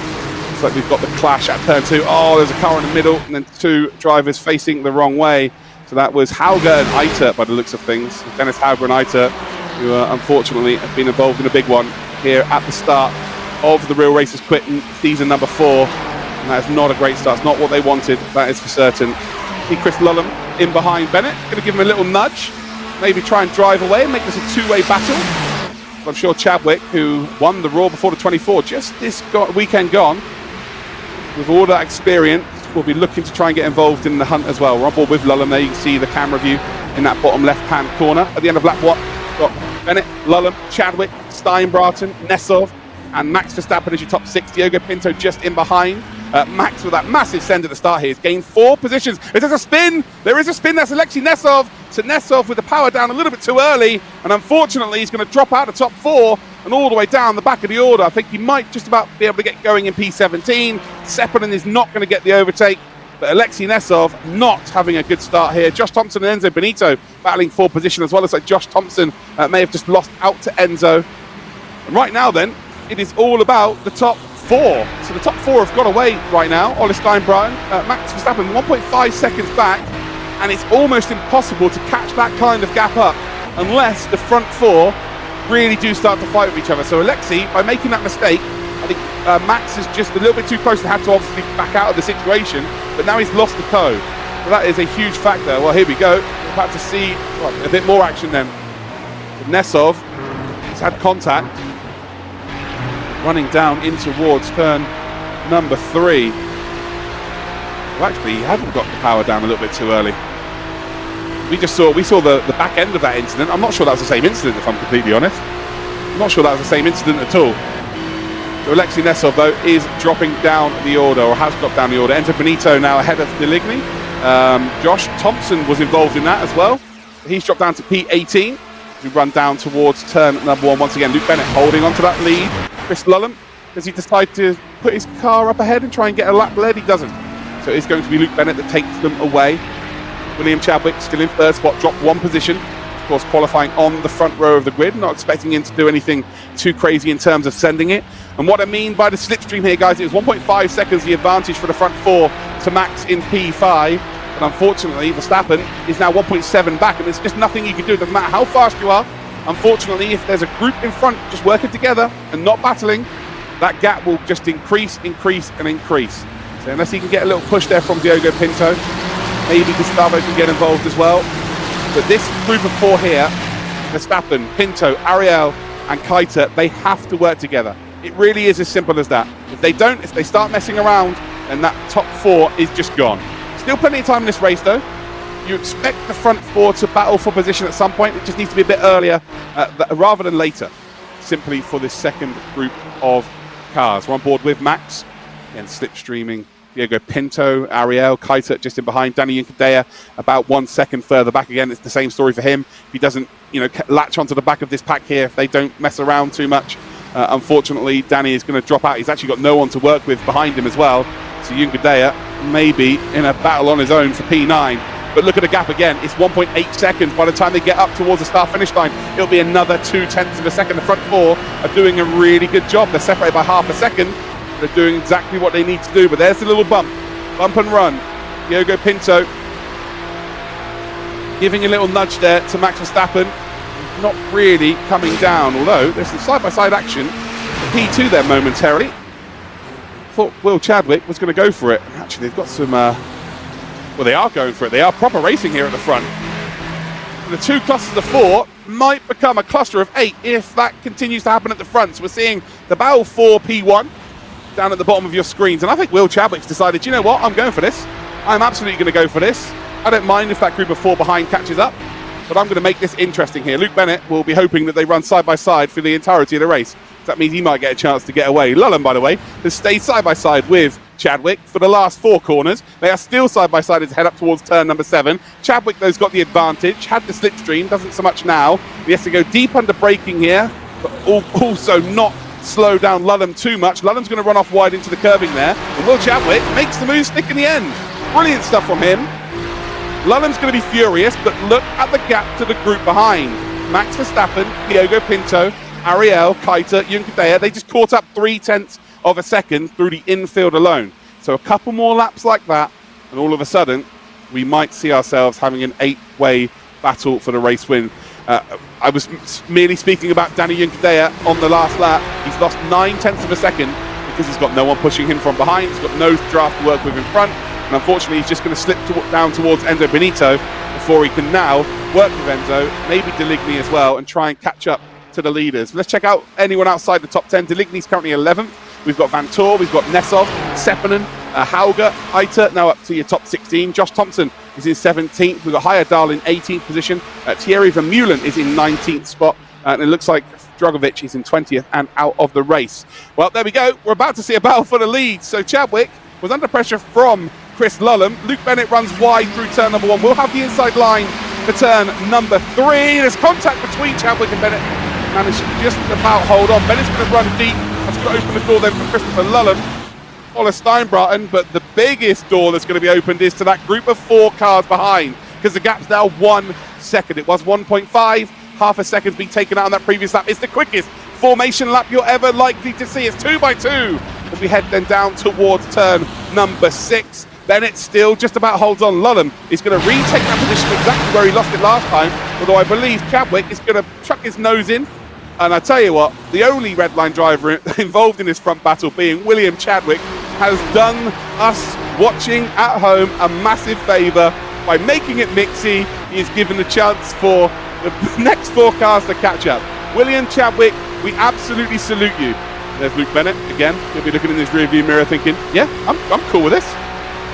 Speaker 6: Looks like we've got the clash at turn 2. Oh, there's a car in the middle, and then 2 drivers facing the wrong way. So that was Hauger and Eiter by the looks of things. Dennis Hauger and Eiter, who unfortunately have been involved in a big one here at the start of the Real Racers Quitting season number 4. And that is not a great start. It's not what they wanted, that is for certain. See Chris Lullum in behind Bennett, going to give him a little nudge, maybe try and drive away and make this a 2-way battle. But I'm sure Chadwick, who won the Raw before the 24 just this weekend gone, with all that experience, will be looking to try and get involved in the hunt as well. We're on board with Lullum there. You can see the camera view in that bottom left-hand corner. At the end of lap 1, got Bennett, Lullum, Chadwick, Steinbratton, Nessov, and Max Verstappen as your top 6. Diogo Pinto just in behind. Max with that massive send at the start here has gained 4 positions. There's a spin. There is a spin. That's Alexei Nessov. So Nessov with the power down a little bit too early, and unfortunately he's going to drop out of top 4 and all the way down the back of the order. I think he might just about be able to get going in P17. Sepulin is not going to get the overtake, but Alexei Nessov not having a good start here. Josh Thompson and Enzo Benito battling for position as well. It's like Josh Thompson may have just lost out to Enzo. And right now then, it is all about the top 4. So the top 4 have got away right now. Ole Steinbratton, Max Verstappen 1.5 seconds back, and it's almost impossible to catch that kind of gap up unless the front 4 really do start to fight with each other. So Alexei, by making that mistake, I think Max is just a little bit too close and had to obviously back out of the situation, but now he's lost the toe. So that is a huge factor. Well, here we go. We're about to see a bit more action then. Nessov has had contact, running down in towards turn number 3. Well, actually, he hadn't got the power down a little bit too early. We saw the back end of that incident. I'm not sure that was the same incident, if I'm completely honest. I'm not sure that was the same incident at all. So Alexei Nessov, though, is dropping down the order, or has dropped down the order. Enzo Benito now ahead of Deligny. Josh Thompson was involved in that as well. He's dropped down to P18. We run down towards turn number 1 once again. Luke Bennett holding onto that lead. Chris Lullum, does he decide to put his car up ahead and try and get a lap lead? He doesn't. So it's going to be Luke Bennett that takes them away. William Chadwick still in 3rd spot, dropped 1 position. Of course, qualifying on the front row of the grid. Not expecting him to do anything too crazy in terms of sending it. And what I mean by the slipstream here, guys, it was 1.5 seconds the advantage for the front 4 to Max in P5. But unfortunately, Verstappen is now 1.7 back, and there's just nothing you can do. It doesn't matter how fast you are. Unfortunately, if there's a group in front just working together and not battling, that gap will just increase, and increase. So unless he can get a little push there from Diogo Pinto, maybe Gustavo can get involved as well. But this group of 4 here, Verstappen, Pinto, Ariel, and Keitel, they have to work together. It really is as simple as that. If they start messing around, then that top 4 is just gone. Still plenty of time in this race though. You expect the front 4 to battle for position at some point. It just needs to be a bit earlier rather than later, simply for this second group of cars. We're on board with Max, again slipstreaming Diogo Pinto, Ariel, Keitel just in behind, Danny Juncadella about 1 second further back. Again, it's the same story for him. If he doesn't, latch onto the back of this pack here, if they don't mess around too much, unfortunately, Danny is going to drop out. He's actually got no one to work with behind him as well. So Juncadella maybe in a battle on his own for P9. But look at the gap again. It's 1.8 seconds. By the time they get up towards the start-finish line, it'll be another 0.2 of a second. The front 4 are doing a really good job. They're separated by half a second. They're doing exactly what they need to do. But there's the little bump and run. Diogo Pinto giving a little nudge there to Max Verstappen. Not really coming down, although there's some side-by-side action. P2 there momentarily. Thought Will Chadwick was going to go for it. Actually, they've got some... well, they are going for it. They are proper racing here at the front. And the 2 clusters of 4 might become a cluster of 8 if that continues to happen at the front. So we're seeing the battle for P1 down at the bottom of your screens. And I think Will Chadwick's decided, you know what, I'm going for this. I'm absolutely going to go for this. I don't mind if that group of 4 behind catches up, but I'm going to make this interesting here. Luke Bennett will be hoping that they run side by side for the entirety of the race. That means he might get a chance to get away. Lullen, by the way, has stayed side by side with Chadwick for the last 4 corners. They are still side by side as head up towards turn number 7. Chadwick, though's got the advantage, had the slipstream, doesn't so much now. He has to go deep under braking here, but also not slow down Lullen too much. Lullen's going to run off wide into the curbing there, and Will Chadwick makes the move stick in the end. Brilliant stuff from him. Lullen's going to be furious, but look at the gap to the group behind. Max Verstappen, Diogo Pinto, Ariel, Keitel, Juncadella, they just caught up 0.3 of a second through the infield alone. So a couple more laps like that, and all of a sudden, we might see ourselves having an 8-way battle for the race win. I was merely speaking about Danny Juncadella on the last lap. He's lost 0.9 of a second because he's got no one pushing him from behind. He's got no draft to work with in front. And unfortunately, he's just going to slip down towards Enzo Benito before he can now work with Enzo, maybe Deligny as well, and try and catch up to the leaders. Let's check out anyone outside the top 10. Deligny's currently 11th. We've got Van Tor, we've got Nesov, Seppänen, Hauger, Eiter, now up to your top 16. Josh Thompson is in 17th. We've got Heyerdahl in 18th position. Thierry Vermeulen is in 19th spot. And it looks like Dragovic is in 20th and out of the race. Well, there we go. We're about to see a battle for the lead. So Chadwick was under pressure from Chris Lullen. Luke Bennett runs wide through turn number 1. We'll have the inside line for turn number 3. There's contact between Chadwick and Bennett. Managed to just about hold on. Bennett's going to run deep. That's going to open the door then for Christopher Lullen. Ola Steinbraten, but the biggest door that's going to be opened is to that group of 4 cars behind, because the gap's now 1 second. It was 1.5. Half a second's been taken out on that previous lap. It's the quickest formation lap you're ever likely to see. It's 2 by 2 as we head then down towards turn number 6. Bennett still just about holds on. Lullen is going to retake that position exactly where he lost it last time, although I believe Chadwick is going to chuck his nose in. And I tell you what, the only red line driver involved in this front battle, being William Chadwick, has done us watching at home a massive favour by making it mixy. He is given the chance for the next 4 cars to catch up. William Chadwick, we absolutely salute you. There's Luke Bennett again. He'll be looking in his rearview mirror thinking, yeah, I'm cool with this.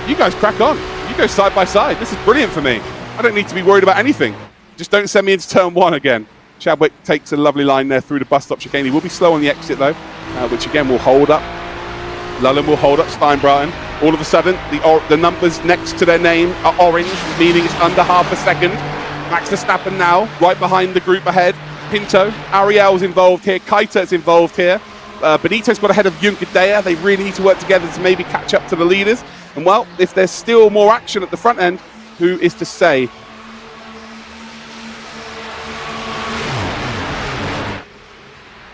Speaker 6: You guys crack on. You go side by side. This is brilliant for me. I don't need to be worried about anything. Just don't send me into turn 1 again. Chadwick takes a lovely line there through the bus stop chicane. He will be slow on the exit though, which again will hold up. Lullen will hold up Steinbraten. All of a sudden, the numbers next to their name are orange, meaning it's under half a second. Max Verstappen now, right behind the group ahead. Pinto, Ariel's involved here, Keiter's involved here. Benito's got ahead of Juncadella. They really need to work together to maybe catch up to the leaders. And well, if there's still more action at the front end, who is to say?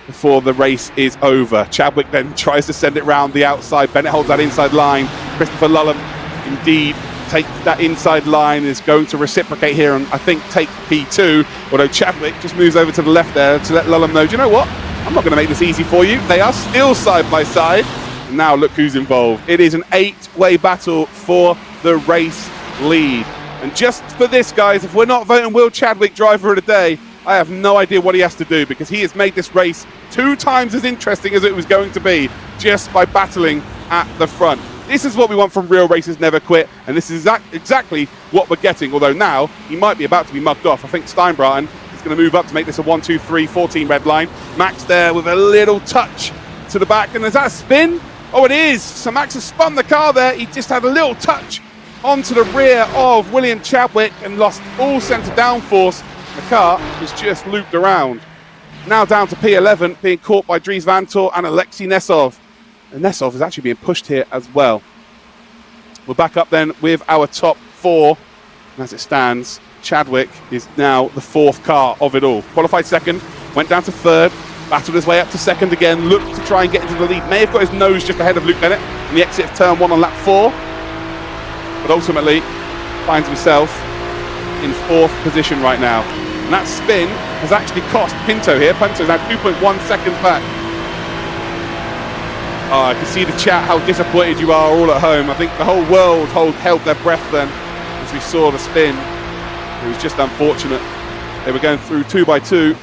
Speaker 6: Before the race is over. Chadwick then tries to send it round the outside. Bennett holds that inside line. Christopher Lullen indeed take that inside line, is going to reciprocate here and I think take P2, although Chadwick just moves over to the left there to let Lulham know, do you know what? I'm not going to make this easy for you. They are still side by side. And now look who's involved. It is an 8-way battle for the race lead. And just for this, guys, if we're not voting Will Chadwick driver of the day, I have no idea what he has to do, because he has made this race 2 times as interesting as it was going to be just by battling at the front. This is what we want from real racers never quit, and this is exactly what we're getting, although now he might be about to be mugged off. I think Steinbratton is going to move up to make this a 1-2-3 14 red line. Max there with a little touch to the back, and is that a spin? Oh, it is. So Max has spun the car there. He just had a little touch onto the rear of William Chadwick and lost all centre downforce. The car was just looped around. Now down to P11, being caught by Dries Vanthoor and Alexei Nesov. And Nesov is actually being pushed here as well. We're back up then with our top 4. And as it stands, Chadwick is now the 4th car of it all. Qualified 2nd, went down to 3rd, battled his way up to 2nd again, looked to try and get into the lead. May have got his nose just ahead of Luke Bennett in the exit of turn 1 on lap 4. But ultimately finds himself in 4th position right now. And that spin has actually cost Pinto here. Pinto's now 2.1 seconds back. Oh, I can see the chat, how disappointed you are all at home. I think the whole world held their breath then as we saw the spin. It was just unfortunate. They were going through 2x2.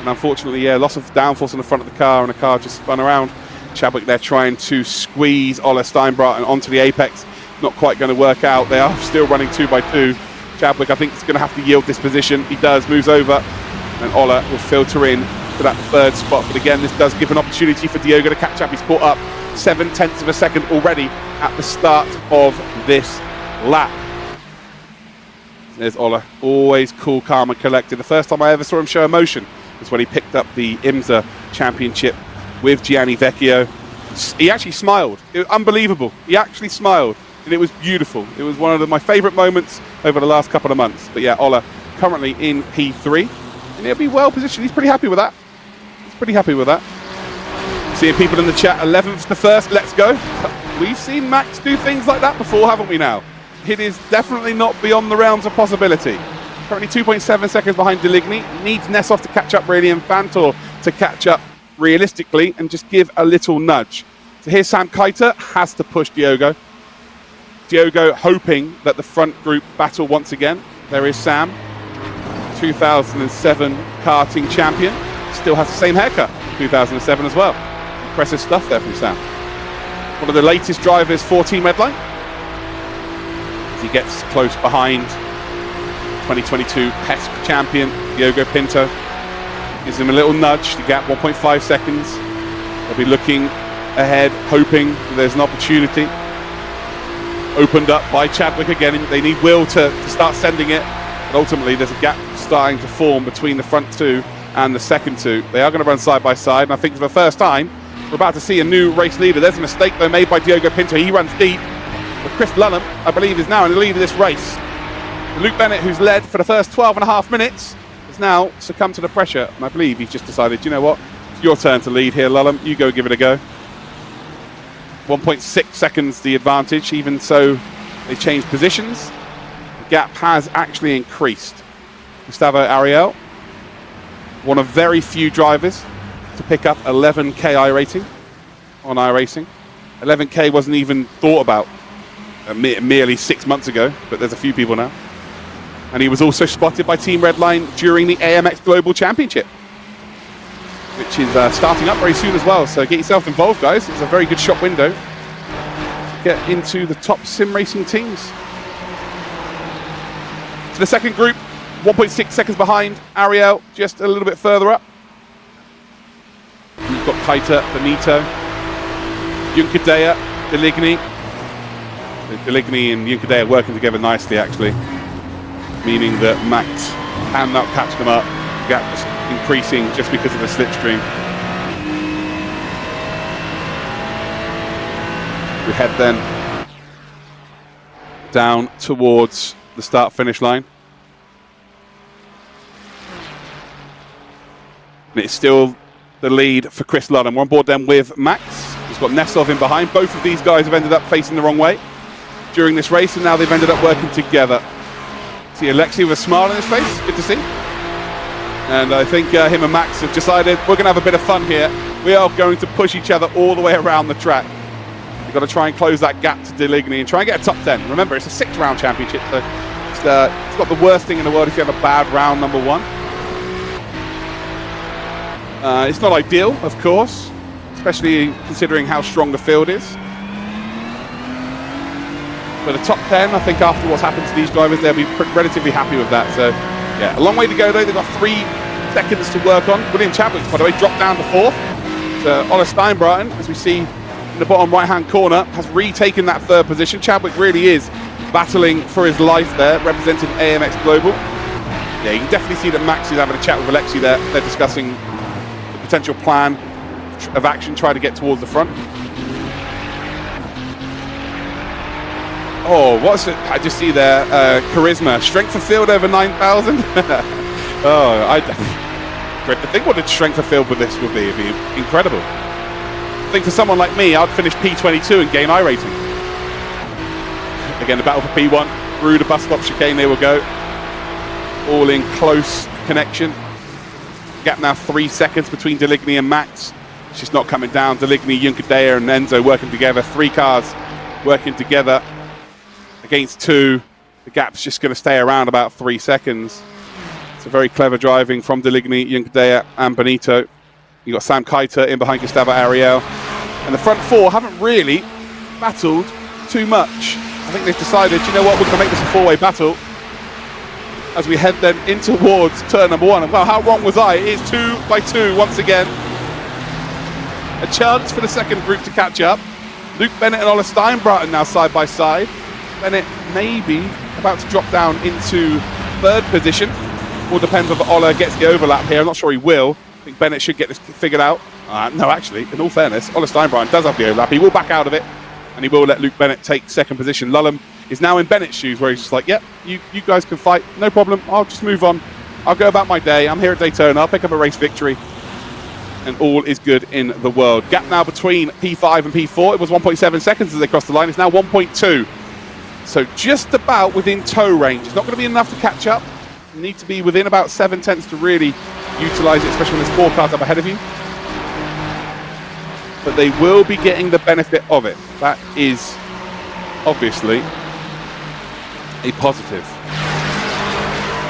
Speaker 6: And unfortunately, yeah, loss of downforce on the front of the car, and the car just spun around. Chadwick there trying to squeeze Ola Steinbratton onto the apex. Not quite going to work out. They are still running 2x2. Chadwick, I think, is going to have to yield this position. He does, moves over, and Ola will filter in to that 3rd spot. But again, this does give an opportunity for Diogo to catch up. He's caught up 0.7 of a second already at the start of this lap. There's Ola, always cool, calm and collected. The first time I ever saw him show emotion was when he picked up the IMSA championship with Gianni Vecchio. He actually smiled. It was unbelievable. He actually smiled, and it was beautiful. It was one of my favourite moments over the last couple of months. But yeah, Ola currently in P3, and he'll be well positioned. He's pretty happy with that. He's pretty happy with that. Seeing people in the chat, 11th to 1st, let's go. We've seen Max do things like that before, haven't we now? It is definitely not beyond the realms of possibility. Currently 2.7 seconds behind Deligny. Needs Nesov to catch up really, and Vanthoor to catch up realistically and just give a little nudge. So here's Sam Kiter, has to push Diogo. Diogo hoping that the front group battle once again. There is Sam, 2007 karting champion. Still has the same haircut, 2007 as well. Impressive stuff there from Sam. One of the latest drivers for Team Redline. As he gets close behind 2022 PESC champion Diogo Pinto. Gives him a little nudge, the gap 1.5 seconds. They'll be looking ahead, hoping there's an opportunity. Opened up by Chadwick again. They need Will to start sending it. But ultimately, there's a gap starting to form between the front 2 and the second 2. They are going to run side by side, and I think for the first time, we're about to see a new race leader. There's a mistake, though, made by Diogo Pinto. He runs deep. But Chris Lulham, I believe, is now in the lead of this race. Luke Bennett, who's led for the first 12.5 minutes, has now succumbed to the pressure. And I believe he's just decided, you know what? It's your turn to lead here, Lulham. You go give it a go. 1.6 seconds the advantage. Even so, they changed positions. The gap has actually increased. Gustavo Ariel, one of very few drivers to pick up 11k iRating on iRacing. 11k wasn't even thought about merely 6 months ago, but there's a few people now. And he was also spotted by Team Redline during the AMX Global Championship, which is starting up very soon as well. So get yourself involved, guys. It's a very good shop window to get into the top sim racing teams. So the second group, 1.6 seconds behind. Ariel just a little bit further up. We've got Kiter, Benito, Junkadea, Deligny. Deligny and Junkadea working together nicely, actually, meaning that Max cannot catch them up. The gap is increasing just because of the slipstream. We head then down towards the start-finish line. And it's still the lead for Chris Lulham. We're on board then with Max. He's got Nesov in behind. Both of these guys have ended up facing the wrong way. during this race, and now they've ended up working together. See Alexei with a smile on his face, good to see. And I think him and Max have decided we're going to have a bit of fun here. We are going to push each other all the way around the track. We've got to try and close that gap to Deligny and try and get a top 10. Remember, it's a 6-round championship, so it's not the worst thing in the world if you have a bad round number 1. It's not ideal, of course, especially considering how strong the field is. But the top 10, I think after what's happened to these drivers, they'll be relatively happy with that. So, yeah, a long way to go though. They've got 3 seconds to work on. William Chadwick, by the way, dropped down to 4th. So, Ola Steinbratton, as we see in the bottom right-hand corner, has retaken that 3rd position. Chadwick really is battling for his life there, representing AMX Global. Yeah, you can definitely see that Max is having a chat with Alexei there. They're discussing the potential plan of action, trying to get towards the front. Oh, what's it? I just see there, charisma, strength of field over 9,000. Oh, I think what a strength of field with this would be. It'd be incredible. I think for someone like me, I'd finish P22 and gain iRacing. Again, the battle for P1 through the bus stop chicane. They will go all in close connection. Gap now 3 seconds between Deligny and Max. It's just not coming down. Deligny, Junkadea, and Enzo working together. 3 cars working together. Against 2, the gap's just going to stay around about 3 seconds. It's a very clever driving from Deligny, Junkadea, and Benito. You've got Sam Keiter in behind Gustavo Ariel. And the front 4 haven't really battled too much. I think they've decided, you know what, we're going to make this a 4-way battle as we head then in towards turn number 1. And well, how wrong was I? It is 2 by 2 once again. A chance for the second group to catch up. Luke Bennett and Ola Steinbratton now side by side. Bennett maybe about to drop down into 3rd position. All depends whether Ola gets the overlap here. I'm not sure he will. I think Bennett should get this figured out. No, actually, in all fairness, Ola Steinbratton does have the overlap. He will back out of it, and he will let Luke Bennett take 2nd position. Lulham is now in Bennett's shoes, where he's just like, yep, you guys can fight, no problem. I'll just move on. I'll go about my day. I'm here at Daytona. I'll pick up a race victory, and all is good in the world. Gap now between P5 and P4. It was 1.7 seconds as they crossed the line. It's now 1.2. So just about within tow range. It's not going to be enough to catch up. You need to be within about 7 tenths to really utilise it, especially when there's 4 cars up ahead of you. But they will be getting the benefit of it. That is obviously a positive.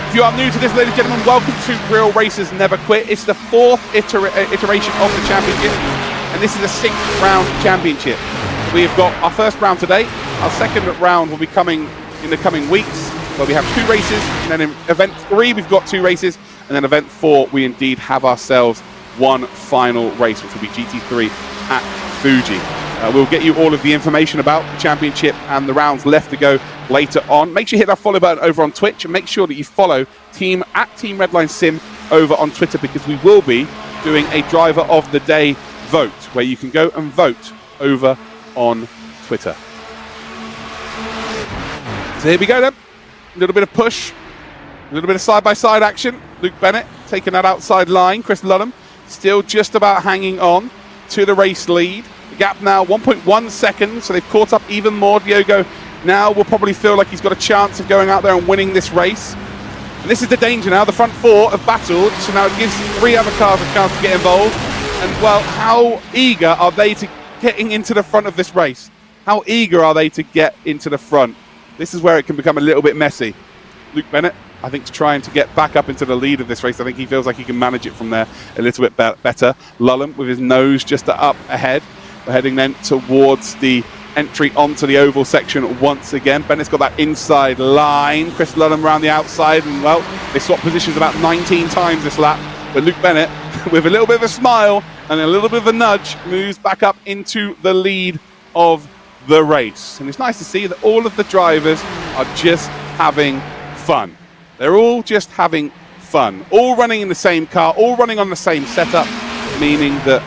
Speaker 6: If you are new to this, ladies and gentlemen, welcome to Real Racers Never Quit. It's the 4th iteration of the championship, and this is a 6-round championship. We've got our 1st round today. Our 2nd round will be coming in the coming weeks, where we have 2 races, and then in event 3 we've got 2 races, and then event 4 we indeed have ourselves 1 final race, which will be GT3 at Fuji. We'll get you all of the information about the championship and the rounds left to go later on. Make sure you hit that follow button over on Twitch, and make sure that you follow Team Redline Sim over on Twitter, because we will be doing a driver of the day vote, where you can go and vote over on Twitter. So here we go then. A little bit of push, a little bit of side-by-side action. Luke Bennett taking that outside line. Chris Lulham still just about hanging on to the race lead. The gap now 1.1 seconds, so they've caught up even more. Diogo now will probably feel like he's got a chance of going out there and winning this race. And this is the danger now. The front 4 have battled, so now it gives 3 other cars a chance to get involved. And well, how eager are they to getting into the front of this race? How eager are they to get into the front? This is where it can become a little bit messy. Luke Bennett, I think, is trying to get back up into the lead of this race. I think he feels like he can manage it from there a little bit better. Lulham with his nose just up ahead. We're heading then towards the entry onto the oval section once again. Bennett's got that inside line. Chris Lulham around the outside, and well, they swapped positions about 19 times this lap. But Luke Bennett, with a little bit of a smile and a little bit of a nudge, moves back up into the lead of the race. And it's nice to see that all of the drivers are just having fun. They're all just having fun. All running in the same car, all running on the same setup, meaning that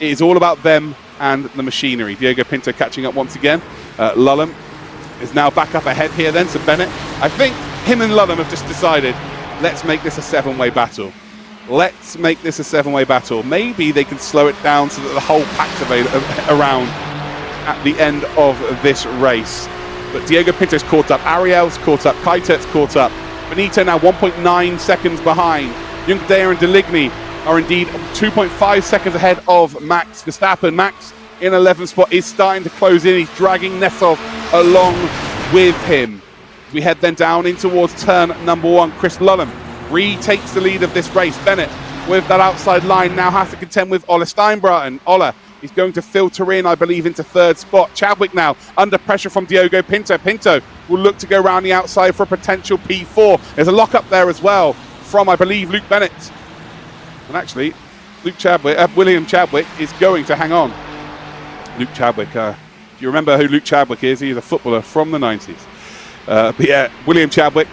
Speaker 6: it is all about them and the machinery. Diego Pinto catching up once again. Lulham is now back up ahead here then, so Bennett. I think him and Lulham have just decided, let's make this a 7-way battle. Let's make this a 7-way battle. Maybe they can slow it down so that the whole pack's around at the end of this race. but Diogo Pinto's caught up, Ariel's caught up, Keitet's caught up. Benito now 1.9 seconds behind. Juncadella and Deligny are indeed 2.5 seconds ahead of Max Verstappen. Max in 11th spot is starting to close in. He's dragging Nesov along with him. We head then down in towards turn number 1. Chris Lulham retakes the lead of this race. Bennett with that outside line now has to contend with Ola Steinbratton. Ola is going to filter in, I believe, into 3rd spot. Chadwick now under pressure from Diogo Pinto. Pinto will look to go around the outside for a potential P4. There's a lock up there as well from, I believe, Luke Bennett. And actually, William Chadwick is going to hang on. Luke Chadwick, if you remember who Luke Chadwick is, he's a footballer from the 90s. But yeah, William Chadwick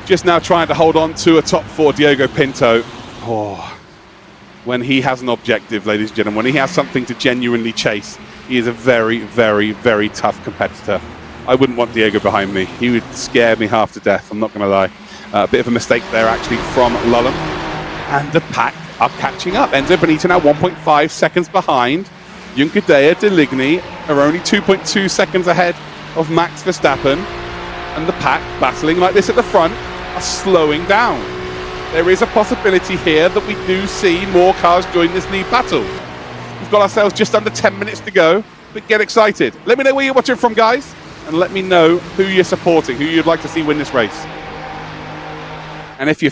Speaker 6: just now trying to hold on to a top 4 Diogo Pinto. Oh, when he has an objective, ladies and gentlemen, when he has something to genuinely chase, he is a very, very, very tough competitor. I wouldn't want Diego behind me. He would scare me half to death, I'm not going to lie. A bit of a mistake there, actually, from Lulham. And the pack are catching up. Enzo Benito now 1.5 seconds behind. Juncadella, Deligny are only 2.2 seconds ahead of Max Verstappen. And the pack, battling like this at the front, are slowing down. There is a possibility here that we do see more cars join this lead battle. We've got ourselves just under 10 minutes to go, but get excited. Let me know where you're watching from, guys, and let me know who you're supporting, who you'd like to see win this race. And if you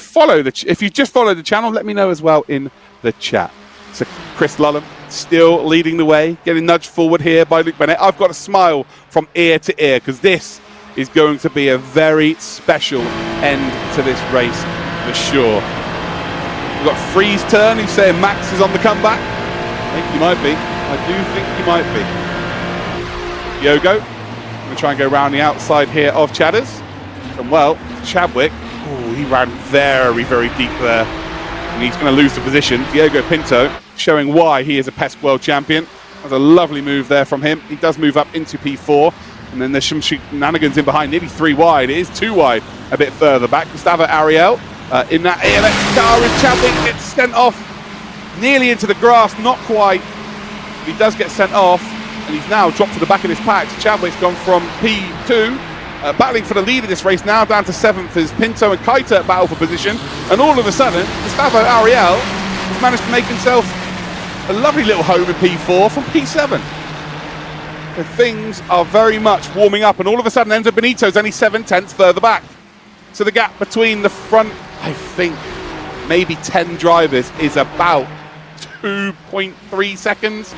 Speaker 6: just follow the channel, let me know as well in the chat. So Chris Lulham still leading the way, getting nudged forward here by Luke Bennett. I've got a smile from ear to ear because this is going to be a very special end to this race for sure. We've got Freeze turn, who's saying Max is on the comeback. I think he might be. I do think he might be. Diogo, going to try and go around the outside here of Chadders. And well, Chadwick, he ran very, very deep there. And he's going to lose the position. Diogo Pinto showing why he is a PESC World Champion. That's a lovely move there from him. He does move up into P4. And then there's some shenanigans in behind, nearly 3 wide. It is 2 wide a bit further back. Gustavo Ariel in that ALX car with Chadwick gets sent off nearly into the grass, not quite. He does get sent off, and he's now dropped to the back of his pack. Chadwick's gone from P2, battling for the lead of this race, now down to 7th as Pinto and Keitet battle for position. And all of a sudden, Gustavo Ariel has managed to make himself a lovely little home in P4 from P7. So things are very much warming up, and all of a sudden Enzo Benito's only 7/10 further back. So the gap between the front, I think, maybe 10 drivers is about 2.3 seconds.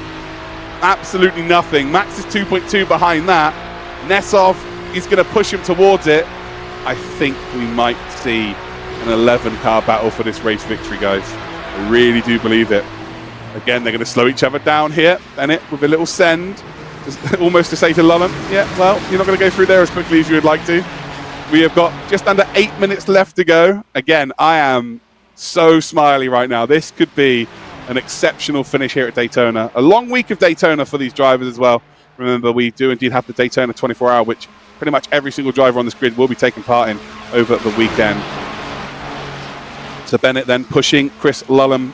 Speaker 6: Absolutely nothing. Max is 2.2 behind that. Nesov is going to push him towards it. I think we might see an 11-car battle for this race victory, guys. I really do believe it. Again, they're going to slow each other down here. Bennett with a little send. Almost to say to Lulham, yeah, well, you're not going to go through there as quickly as you would like to. We have got just under 8 minutes left to go. Again, I am so smiley right now. This could be an exceptional finish here at Daytona. A long week of Daytona for these drivers as well. Remember, we do indeed have the Daytona 24-hour, which pretty much every single driver on this grid will be taking part in over the weekend. So Bennett then pushing Chris Lulham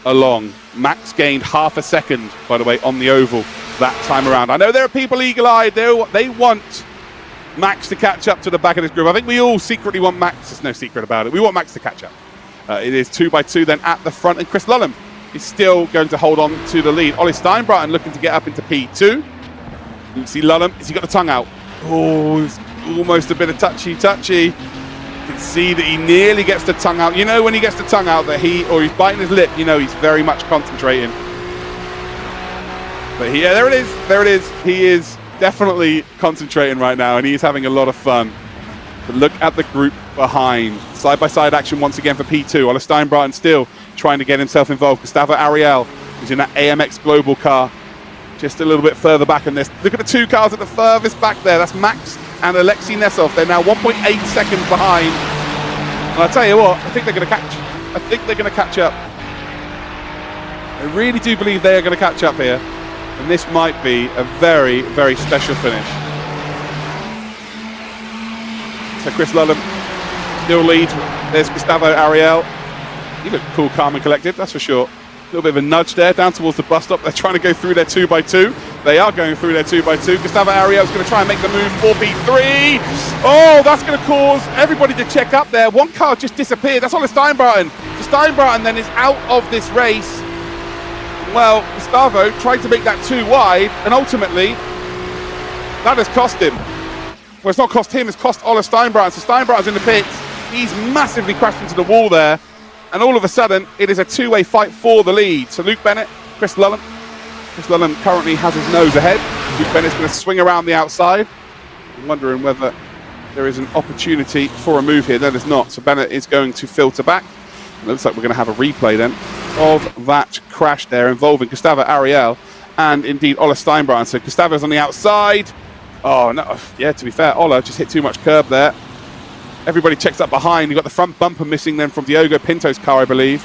Speaker 6: along. Max gained half a second, by the way, on the oval that time around. I know there are people eagle-eyed. They want Max to catch up to the back of this group. I think we all secretly want Max. There's no secret about it. We want Max to catch up. It is 2 by 2 then at the front, and Chris Lulham is still going to hold on to the lead. Ollie Steinbratton looking to get up into P2. You can see Lulham. Has he got the tongue out? Oh, it's almost a bit of touchy. You can see that he nearly gets the tongue out. You know when he gets the tongue out that he's biting his lip, you know he's very much concentrating. But yeah, there it is. He is definitely concentrating right now, and he's having a lot of fun. But look at the group behind. Side-by-side action once again for P2. Ola Steinbratton still trying to get himself involved. Gustavo Ariel is in that AMX Global car just a little bit further back in this. Look at the 2 cars at the furthest back there. That's Max and Alexei Nesov. They're now 1.8 seconds behind. And I'll tell you what, I think they're going to catch up. I really do believe they are going to catch up here. And this might be a very, very special finish. So Chris Lulham still leads. There's Gustavo Ariel. He looked cool, calm and collected, that's for sure. little bit of a nudge there down towards the bus stop. They're trying to go through their 2x2. They are going through their 2x2. Gustavo Ariel's going to try and make the move for P3. Oh, that's going to cause everybody to check up there. One car just disappeared. That's Ola Steinbratton. Steinbratton then is out of this race. Well, Gustavo tried to make that too wide, and ultimately, that has cost him. Well, it's not cost him, it's cost Ola Steinbratton. So Steinbratten's in the pits. He's massively crashed into the wall there. And all of a sudden, it is a two-way fight for the lead. So Luke Bennett, Chris Lulham. Chris Lulham currently has his nose ahead. Luke Bennett's going to swing around the outside. I'm wondering whether there is an opportunity for a move here. No, there's not. So Bennett is going to filter back. It looks like we're going to have a replay then of that crash there involving Gustavo Ariel and indeed Ola Steinbratton. So Gustavo's on the outside. Oh, no. Yeah, to be fair, Ola just hit too much curb there. Everybody checks up behind. You've got the front bumper missing then from Diogo Pinto's car, I believe.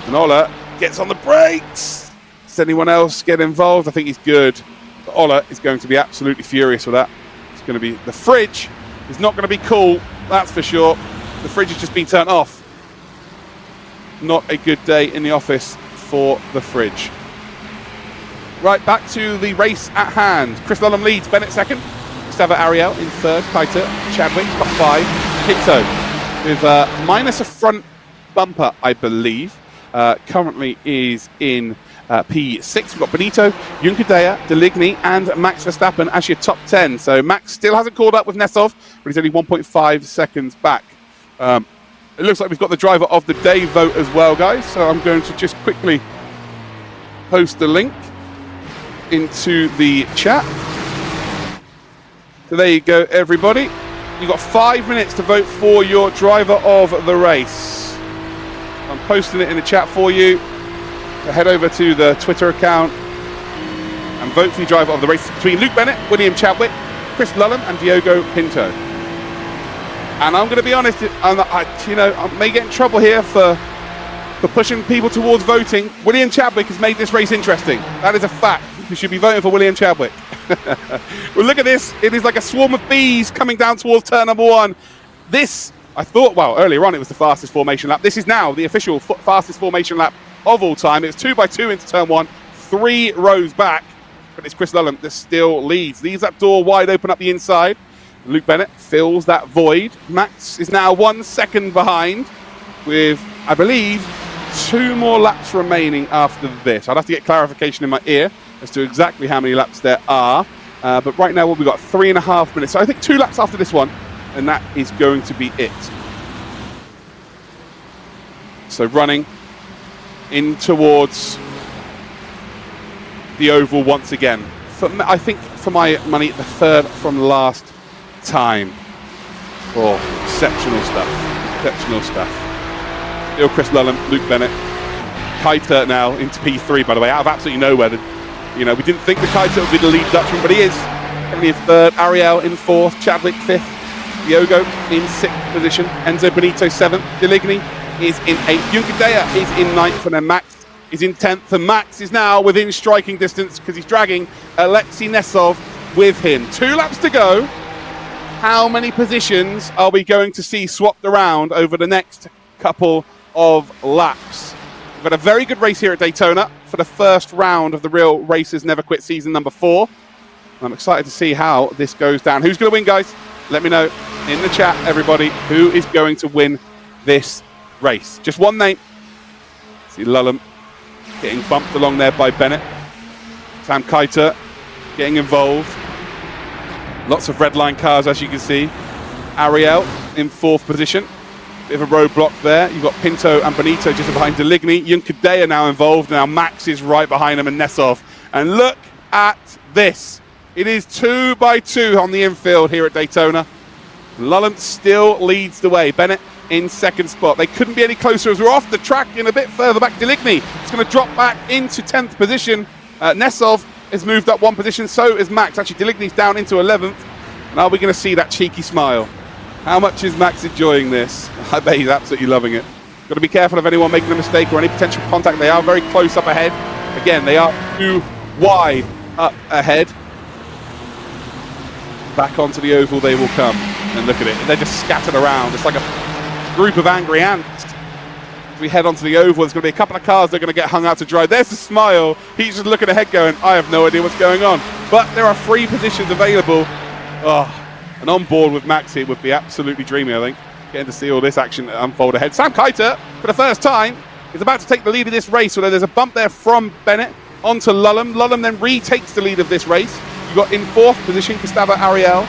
Speaker 6: And Ola gets on the brakes. Does anyone else get involved? I think he's good. But Ola is going to be absolutely furious with that. It's going to be the fridge is not going to be cool, that's for sure. The fridge has just been turned off. Not a good day in the office for the fridge. Right, back to the race at hand. Chris Lulham leads, Bennett second. Gustavo Ariel in third, Kaita, Chadwick, top five. Pinto with minus a front bumper, I believe. Currently is in P6. We've got Benito, Juncadella, Deligny, and Max Verstappen as your top 10. So Max still hasn't caught up with Nesov, but he's only 1.5 seconds back. It looks like we've got the driver of the day vote as well, guys. So I'm going to just quickly post the link into the chat. So there you go, everybody. You've got 5 minutes to vote for your driver of the race. I'm posting it in the chat for you. So head over to the Twitter account and vote for your driver of the race between Luke Bennett, William Chadwick, Chris Lulham, and Diogo Pinto. And I'm going to be honest, I may get in trouble here for pushing people towards voting. William Chadwick has made this race interesting. That is a fact. You should be voting for William Chadwick. Well, look at this. It is like a swarm of bees coming down towards turn number one. This, I thought, well, earlier on it was the fastest formation lap. This is now the official fastest formation lap of all time. It's 2x2 into turn one, 3 rows back. But it's Chris Lulham that still leads. Leaves that door wide open up the inside. Luke Bennett fills that void. Max is now 1 second behind with, I believe, 2 more laps remaining after this. I'd have to get clarification in my ear as to exactly how many laps there are. But right now, we've got 3.5 minutes. So I think 2 laps after this one, and that is going to be it. So running in towards the oval once again. I think, for my money, the third from last time. Oh, exceptional stuff. Exceptional stuff. Still Chris Lulham, Luke Bennett. Kaita now into P3, by the way, out of absolutely nowhere. We didn't think the Kaita would be the lead Dutchman, but he is. Currently in third, Ariel in fourth, Chadwick fifth, Diogo in sixth position, Enzo Benito seventh, Deligny is in eighth, Juncadella is in ninth, and then Max is in 10th, and Max is now within striking distance because he's dragging Alexei Nesov with him. 2 laps to go. How many positions are we going to see swapped around over the next couple of laps? We've had a very good race here at Daytona for the first round of the Real Racers Never Quit season number 4. I'm excited to see how this goes down. Who's going to win, guys? Let me know in the chat, everybody, who is going to win this race. Just one name. See Lulham getting bumped along there by Bennett. Sam Kaita getting involved. Lots of red line cars, as you can see. Ariel in 4th position. Bit of a roadblock there. You've got Pinto and Benito just behind Deligny. Juncadella now involved. Now Max is right behind him and Nesov. And look at this. It is 2x2 on the infield here at Daytona. Lulham still leads the way. Bennett in 2nd spot. They couldn't be any closer as we're off the track in a bit further back. Deligny is going to drop back into 10th position. Nesov has moved up 1 position. So is Max. Actually, Deligny's down into 11th. And are we going to see that cheeky smile? How much is Max enjoying this? I bet he's absolutely loving it. Got to be careful of anyone making a mistake or any potential contact. They are very close up ahead. Again, they are too wide up ahead. Back onto the oval they will come. And look at it. They're just scattered around. It's like a group of angry ants. As we head onto the oval, there's going to be a couple of cars that are going to get hung out to dry. There's the smile. He's just looking ahead going, I have no idea what's going on. But there are 3 positions available. Oh, and on board with Max here would be absolutely dreamy, I think. Getting to see all this action unfold ahead. Sam Kiter, for the first time, is about to take the lead of this race, although there's a bump there from Bennett onto Lullum. Lullum then retakes the lead of this race. You've got in 4th position, Gustavo Ariel.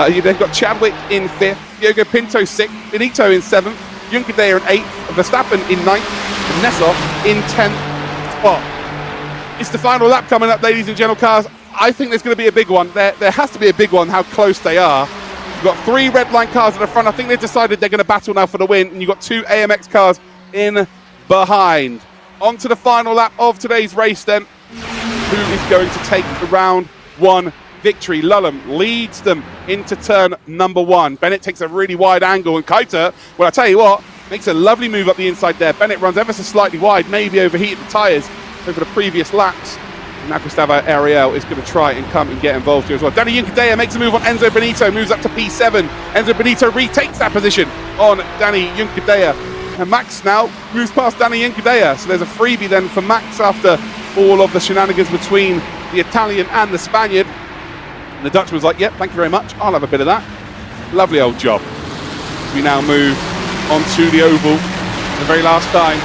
Speaker 6: You've then got Chadwick in 5th, Diogo Pinto 6th, Benito in 7th, Juncadella in 8th, Verstappen in 9th, and Nessov in 10th spot. It's the final lap coming up, ladies and gentle cars. I think there's going to be a big one. There has to be a big one, how close they are. You've got 3 red line cars at the front. I think they've decided they're going to battle now for the win. And you've got 2 AMX cars in behind. On to the final lap of today's race then. Who is going to take the round 1 victory? Lullum leads them into turn number 1. Bennett takes a really wide angle, and Kiter, well, I tell you what, makes a lovely move up the inside there. Bennett runs ever so slightly wide, maybe overheated the tyres over the previous laps. And now Gustavo Ariel is going to try and come and get involved here as well. Danny Juncadella makes a move on Enzo Benito, moves up to P7. Enzo Benito retakes that position on Danny Juncadella. And Max now moves past Danny Juncadella. So there's a freebie then for Max after all of the shenanigans between the Italian and the Spaniard. And the Dutchman was like, yep, thank you very much. I'll have a bit of that. Lovely old job. We now move onto the oval for the very last time.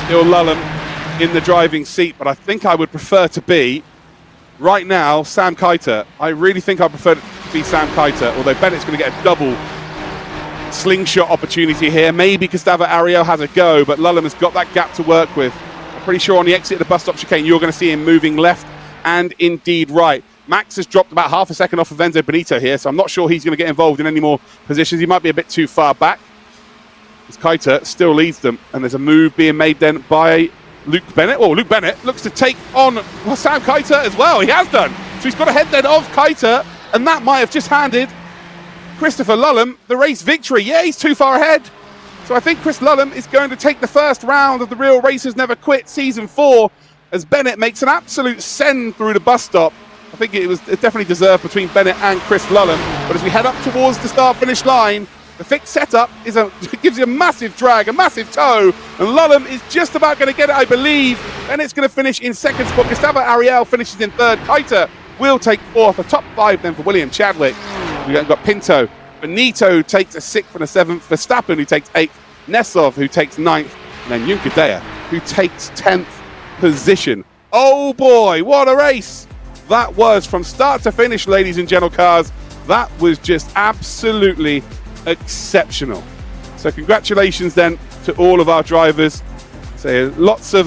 Speaker 6: Still Lullum in the driving seat, but I think I would prefer to be, right now, Sam Kiter. I really think I prefer to be Sam Kiter, although Bennett's going to get a double slingshot opportunity here. Maybe Gustavo Ariel has a go, but Lullum has got that gap to work with. I'm pretty sure on the exit of the bus stop chicane, you're going to see him moving left and indeed right. Max has dropped about half a second off of Enzo Benito here, so I'm not sure he's going to get involved in any more positions. He might be a bit too far back. As Kiter still leads them, and there's a move being made then by Luke Bennett. Oh, Luke Bennett looks to take on Sam Kiter as well. He has done. So he's got ahead then of Kiter, and that might have just handed Christopher Lullum the race victory. Yeah, he's too far ahead. So I think Chris Lullum is going to take the first round of the Real Racers Never Quit Season 4 as Bennett makes an absolute send through the bus stop. I think it definitely deserved between Bennett and Chris Lullum. But as we head up towards the start-finish line, the fixed setup gives you a massive drag, a massive tow, and Lullum is just about going to get it, I believe. Bennett's going to finish in 2nd spot. Gustavo Ariel finishes in 3rd. Kiter will take 4th. A top 5 then for William Chadwick. We've got Pinto. Benito takes a 6th and a 7th. Verstappen, who takes 8th. Nessov, who takes 9th. And then Juncadella, who takes 10th position. Oh boy, what a race that was from start to finish, ladies and gentle cars. That was just absolutely exceptional. So congratulations then to all of our drivers. So lots of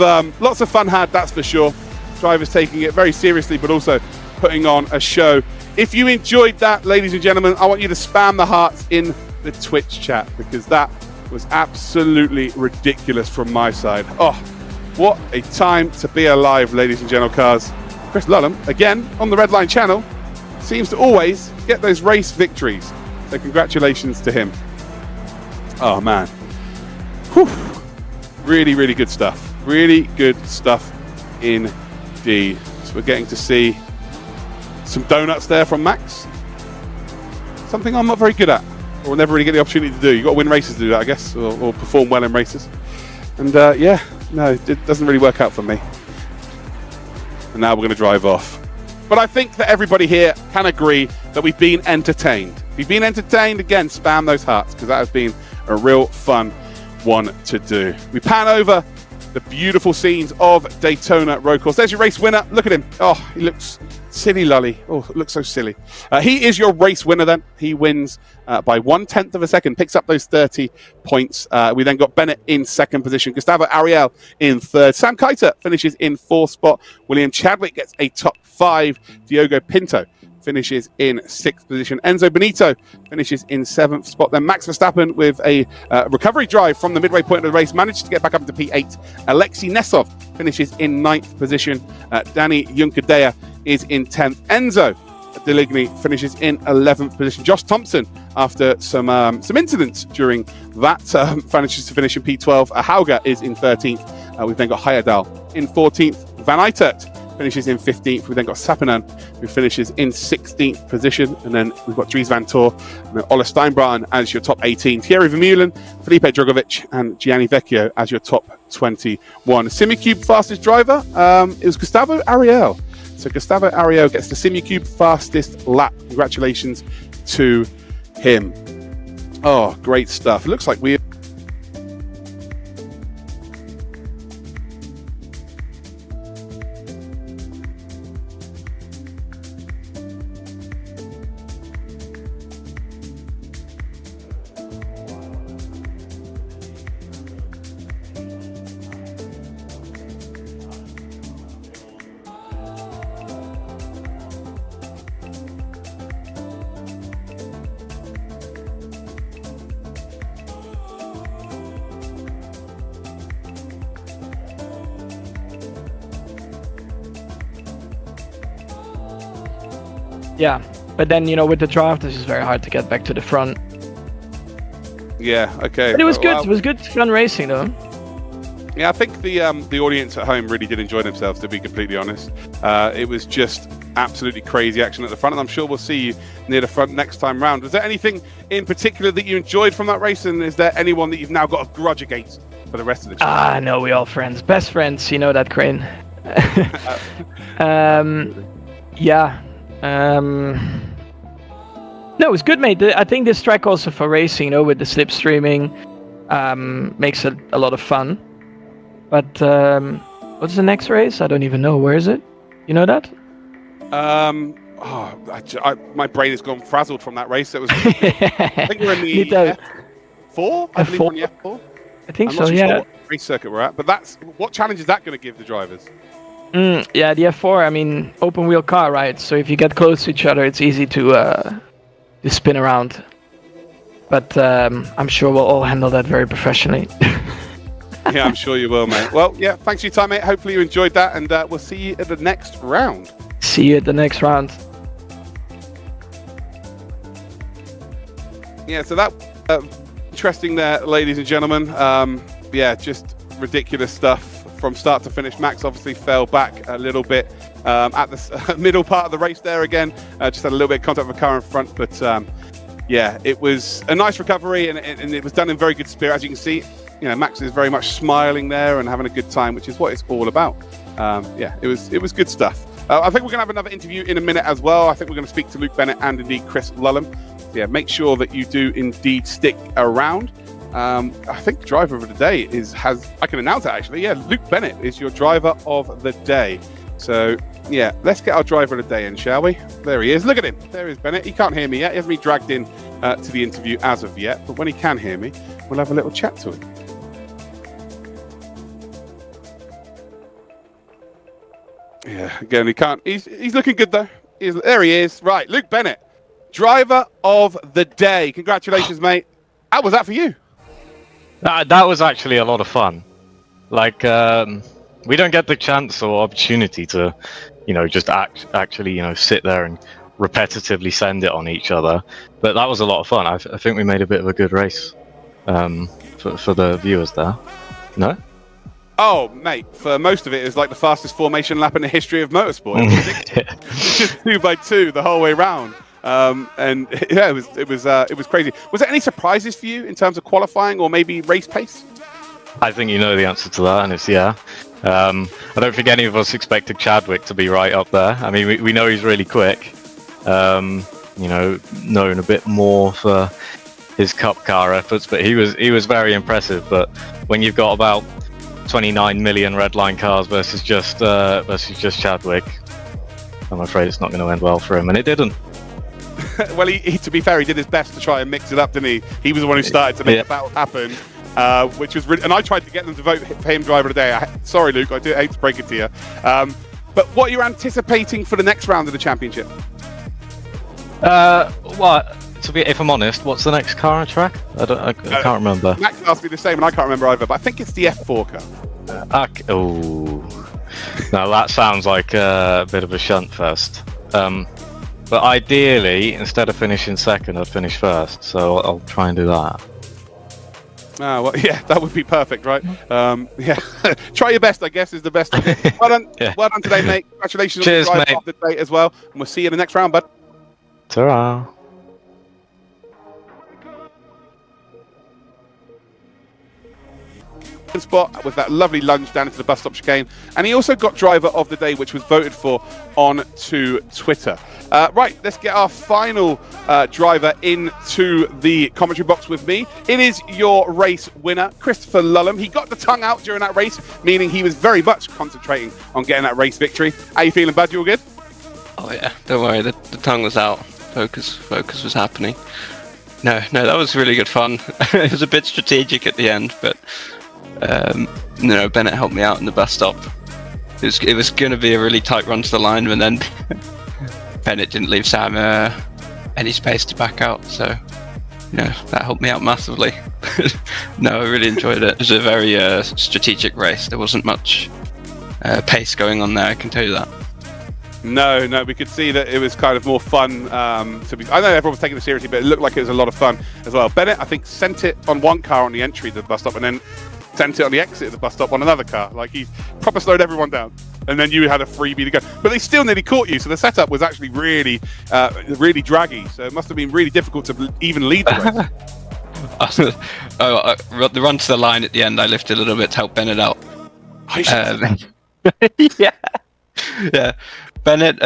Speaker 6: fun had, that's for sure. Drivers taking it very seriously, but also putting on a show. If you enjoyed that, ladies and gentlemen, I want you to spam the hearts in the Twitch chat, because that was absolutely ridiculous from my side. Oh, what a time to be alive, ladies and gentle cars. Chris Lullum, again on the Red Line channel, seems to always get those race victories. So congratulations to him. Oh man. Whew. Really, really good stuff. Really good stuff indeed. So we're getting to see some donuts there from Max. Something I'm not very good at, or never really get the opportunity to do. You've got to win races to do that, I guess, or perform well in races. And yeah, no, it doesn't really work out for me. And now we're going to drive off. But I think that everybody here can agree that we've been entertained. If you've been entertained, again, spam those hearts, because that has been a real fun one to do. We pan over the beautiful scenes of Daytona Road Course. There's your race winner. Look at him. Oh, he looks silly lully. Oh, it looks so silly. He is your race winner then. He wins by 1/10 of a second, picks up those 30 points. We then got Bennett in 2nd position, Gustavo Ariel in 3rd. Sam Kiter finishes in 4th spot. William Chadwick gets a top 5. Diogo Pinto finishes in 6th position. Enzo Benito finishes in 7th spot. Then Max Verstappen with a recovery drive from the midway point of the race managed to get back up to P8. Alexei Nessov finishes in 9th position. Danny Juncadella is in 10th. Enzo Deligny finishes in 11th position. Josh Thompson, after some incidents during that, manages to finish in P12. Hauger is in 13th. We've then got Heyerdahl in 14th. Van Eitert finishes in 15th. We've then got Sappinen, who finishes in 16th position. And then we've got Dries Van Tor and then Ola Steinbran as your top 18. Thierry Vermeulen, Felipe Drogovic, and Gianni Vecchio as your top 21. Simicube fastest driver, it was Gustavo Ariel. So Gustavo Ariel gets the Simicube fastest lap. Congratulations to him. Oh, great stuff. It looks like we...
Speaker 1: Yeah, but then, you know, with the draft, it's just very hard to get back to the front.
Speaker 6: Yeah, okay.
Speaker 1: But it was good. It was good fun racing, though.
Speaker 6: Yeah, I think the audience at home really did enjoy themselves, to be completely honest. It was just absolutely crazy action at the front, and I'm sure we'll see you near the front next time round. Was there anything in particular that you enjoyed from that race, and is there anyone that you've now got a grudge against for the rest of the championship?
Speaker 1: No, we all friends. Best friends, you know that, Crane. Yeah. No, it's good, mate. I think this track also for racing, you know, with the slipstreaming, makes it a lot of fun. But what's the next race? I don't even know. Where is it? You know that?
Speaker 6: My brain has gone frazzled from that race. It was. I think we're in the F4. I believe we're in the F4.
Speaker 1: I think
Speaker 6: I'm
Speaker 1: so.
Speaker 6: not too
Speaker 1: Yeah.
Speaker 6: sure what race circuit we're at, but that's what challenge is that going to give the drivers?
Speaker 1: Yeah, the F4. I mean, open wheel car, right? So if you get close to each other, it's easy to spin around. But I'm sure we'll all handle that very professionally.
Speaker 6: Yeah, I'm sure you will, mate. Well, yeah, thanks for your time, mate. Hopefully you enjoyed that, and we'll see you at the next round.
Speaker 1: See you at the next round.
Speaker 6: Yeah, so that interesting there, ladies and gentlemen. Yeah, just ridiculous stuff from start to finish. Max obviously fell back a little bit at the middle part of the race there again. Just had a little bit of contact with the car in front, but yeah, it was a nice recovery, and it was done in very good spirit. As you can see, you know, Max is very much smiling there and having a good time, which is what it's all about. Yeah, it was good stuff. I think we're going to have another interview in a minute as well. I think we're going to speak to Luke Bennett and indeed Chris Lullum. Yeah, make sure that you do indeed stick around. I think the driver of the day I can announce it actually. Yeah, Luke Bennett is your driver of the day. So yeah, let's get our driver of the day in, shall we? There he is. Look at him. There is Bennett. He can't hear me yet. He hasn't been dragged in to the interview as of yet. But when he can hear me, we'll have a little chat to him. Yeah, again, he can't. He's looking good though. There he is. Right, Luke Bennett, driver of the day. Congratulations, mate. How was that for you?
Speaker 7: That was actually a lot of fun. Like, we don't get the chance or opportunity to, you know, just actually, you know, sit there and repetitively send it on each other. But that was a lot of fun. I think we made a bit of a good race for the viewers there. No?
Speaker 6: Oh, mate, for most of it, it was like the fastest formation lap in the history of motorsport. It was just 2x2 the whole way round. And yeah, it was crazy. Was there any surprises for you in terms of qualifying or maybe race pace?
Speaker 7: I think you know the answer to that, and it's yeah. I don't think any of us expected Chadwick to be right up there. I mean, we know he's really quick. You know, known a bit more for his Cup car efforts, but he was very impressive. But when you've got about 29 million redline cars versus just Chadwick, I'm afraid it's not going to end well for him, and it didn't.
Speaker 6: Well, he to be fair, he did his best to try and mix it up, didn't he? He was the one who started to make the battle happen, which was really, and I tried to get them to vote for him driver of the day. Sorry, Luke, I do hate to break it to you. But what are you anticipating for the next round of the championship?
Speaker 7: If I'm honest, what's the next car on track? I can't remember.
Speaker 6: Max asked me the same, and I can't remember either. But I think it's the F4 car.
Speaker 7: Now that sounds like a bit of a shunt fest. But ideally, instead of finishing second, I'd finish first. So I'll try and do that.
Speaker 6: Ah, well, yeah, that would be perfect, right? Yeah, try your best, I guess, is the best. Well done, well done today, mate. Congratulations
Speaker 7: Cheers,
Speaker 6: on the drive
Speaker 7: mate.
Speaker 6: of the day as well, and we'll see you in the next round, bud.
Speaker 7: Ta-ra.
Speaker 6: Spot with that lovely lunge down into the bus stop chicane, and he also got driver of the day, which was voted for on to Twitter. Right, let's get our final driver into the commentary box with me. It is your race winner, Christopher Lullum. He got the tongue out during that race, meaning he was very much concentrating on getting that race victory. How you feeling, bud? You all good?
Speaker 8: Oh yeah, don't worry, the tongue was out. Focus was happening. No, that was really good fun. It was a bit strategic at the end, but Bennett helped me out in the bus stop. It was going to be a really tight run to the line, and then Bennett didn't leave Sam any space to back out, so that helped me out massively. No, I really enjoyed it. It was a very strategic race. There wasn't much pace going on there, I can tell you that.
Speaker 6: No, we could see that it was kind of more fun. I know everyone was taking it seriously, but it looked like it was a lot of fun as well. Bennett, I think, sent it on one car on the entry to the bus stop, and then sent it on the exit of the bus stop on another car. Like, he proper slowed everyone down, and then you had a freebie to go. But they still nearly caught you, so the setup was actually really, really draggy. So it must have been really difficult to even lead the race.
Speaker 8: The run to the line at the end, I lifted a little bit to help Bennett out. Yeah. Bennett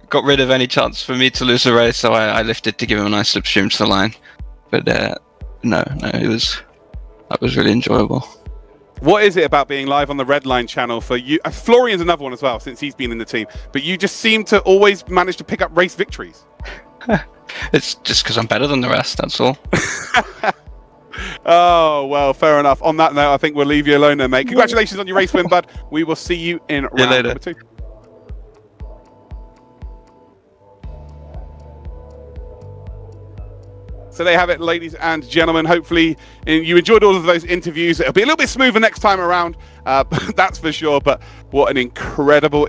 Speaker 8: got rid of any chance for me to lose the race, so I lifted to give him a nice slipstream to the line. But that was really enjoyable.
Speaker 6: What is it about being live on the Redline channel for you? Florian's another one as well, since he's been in the team. But you just seem to always manage to pick up race victories.
Speaker 8: It's just because I'm better than the rest, that's all.
Speaker 6: Oh, well, fair enough. On that note, I think we'll leave you alone there, mate. Congratulations on your race win, bud. We will see you in round number 2. So they have it, ladies and gentlemen. Hopefully you enjoyed all of those interviews. It'll be a little bit smoother next time around, that's for sure. But what an incredible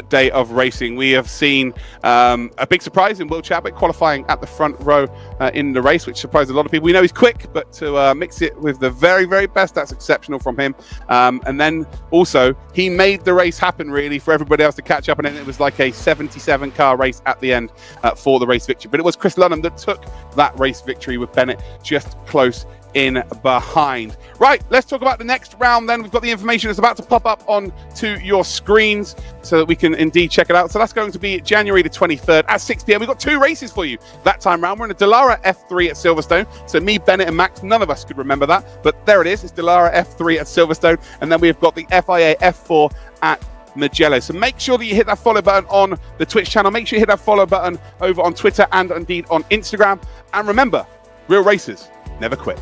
Speaker 6: day of racing. We have seen a big surprise in Will Chadwick qualifying at the front row in the race, which surprised a lot of people. We know he's quick, but to mix it with the very, very best, that's exceptional from him. And then also, he made the race happen, really, for everybody else to catch up. And then it was like a 77-car race at the end for the race victory. But it was Chris Lunham that took that race victory, with Bennett just close in behind. Right, let's talk about the next round then. We've got the information that's about to pop up onto your screens so that we can indeed check it out. So that's going to be January the 23rd at 6 p.m. We've got 2 races for you that time round. We're in a Dallara F3 at Silverstone. So me, Bennett and Max, none of us could remember that, but there it is. It's Dallara F3 at Silverstone. And then we've got the FIA F4 at Mugello. So make sure that you hit that follow button on the Twitch channel. Make sure you hit that follow button over on Twitter and indeed on Instagram. And remember, real racers never quit.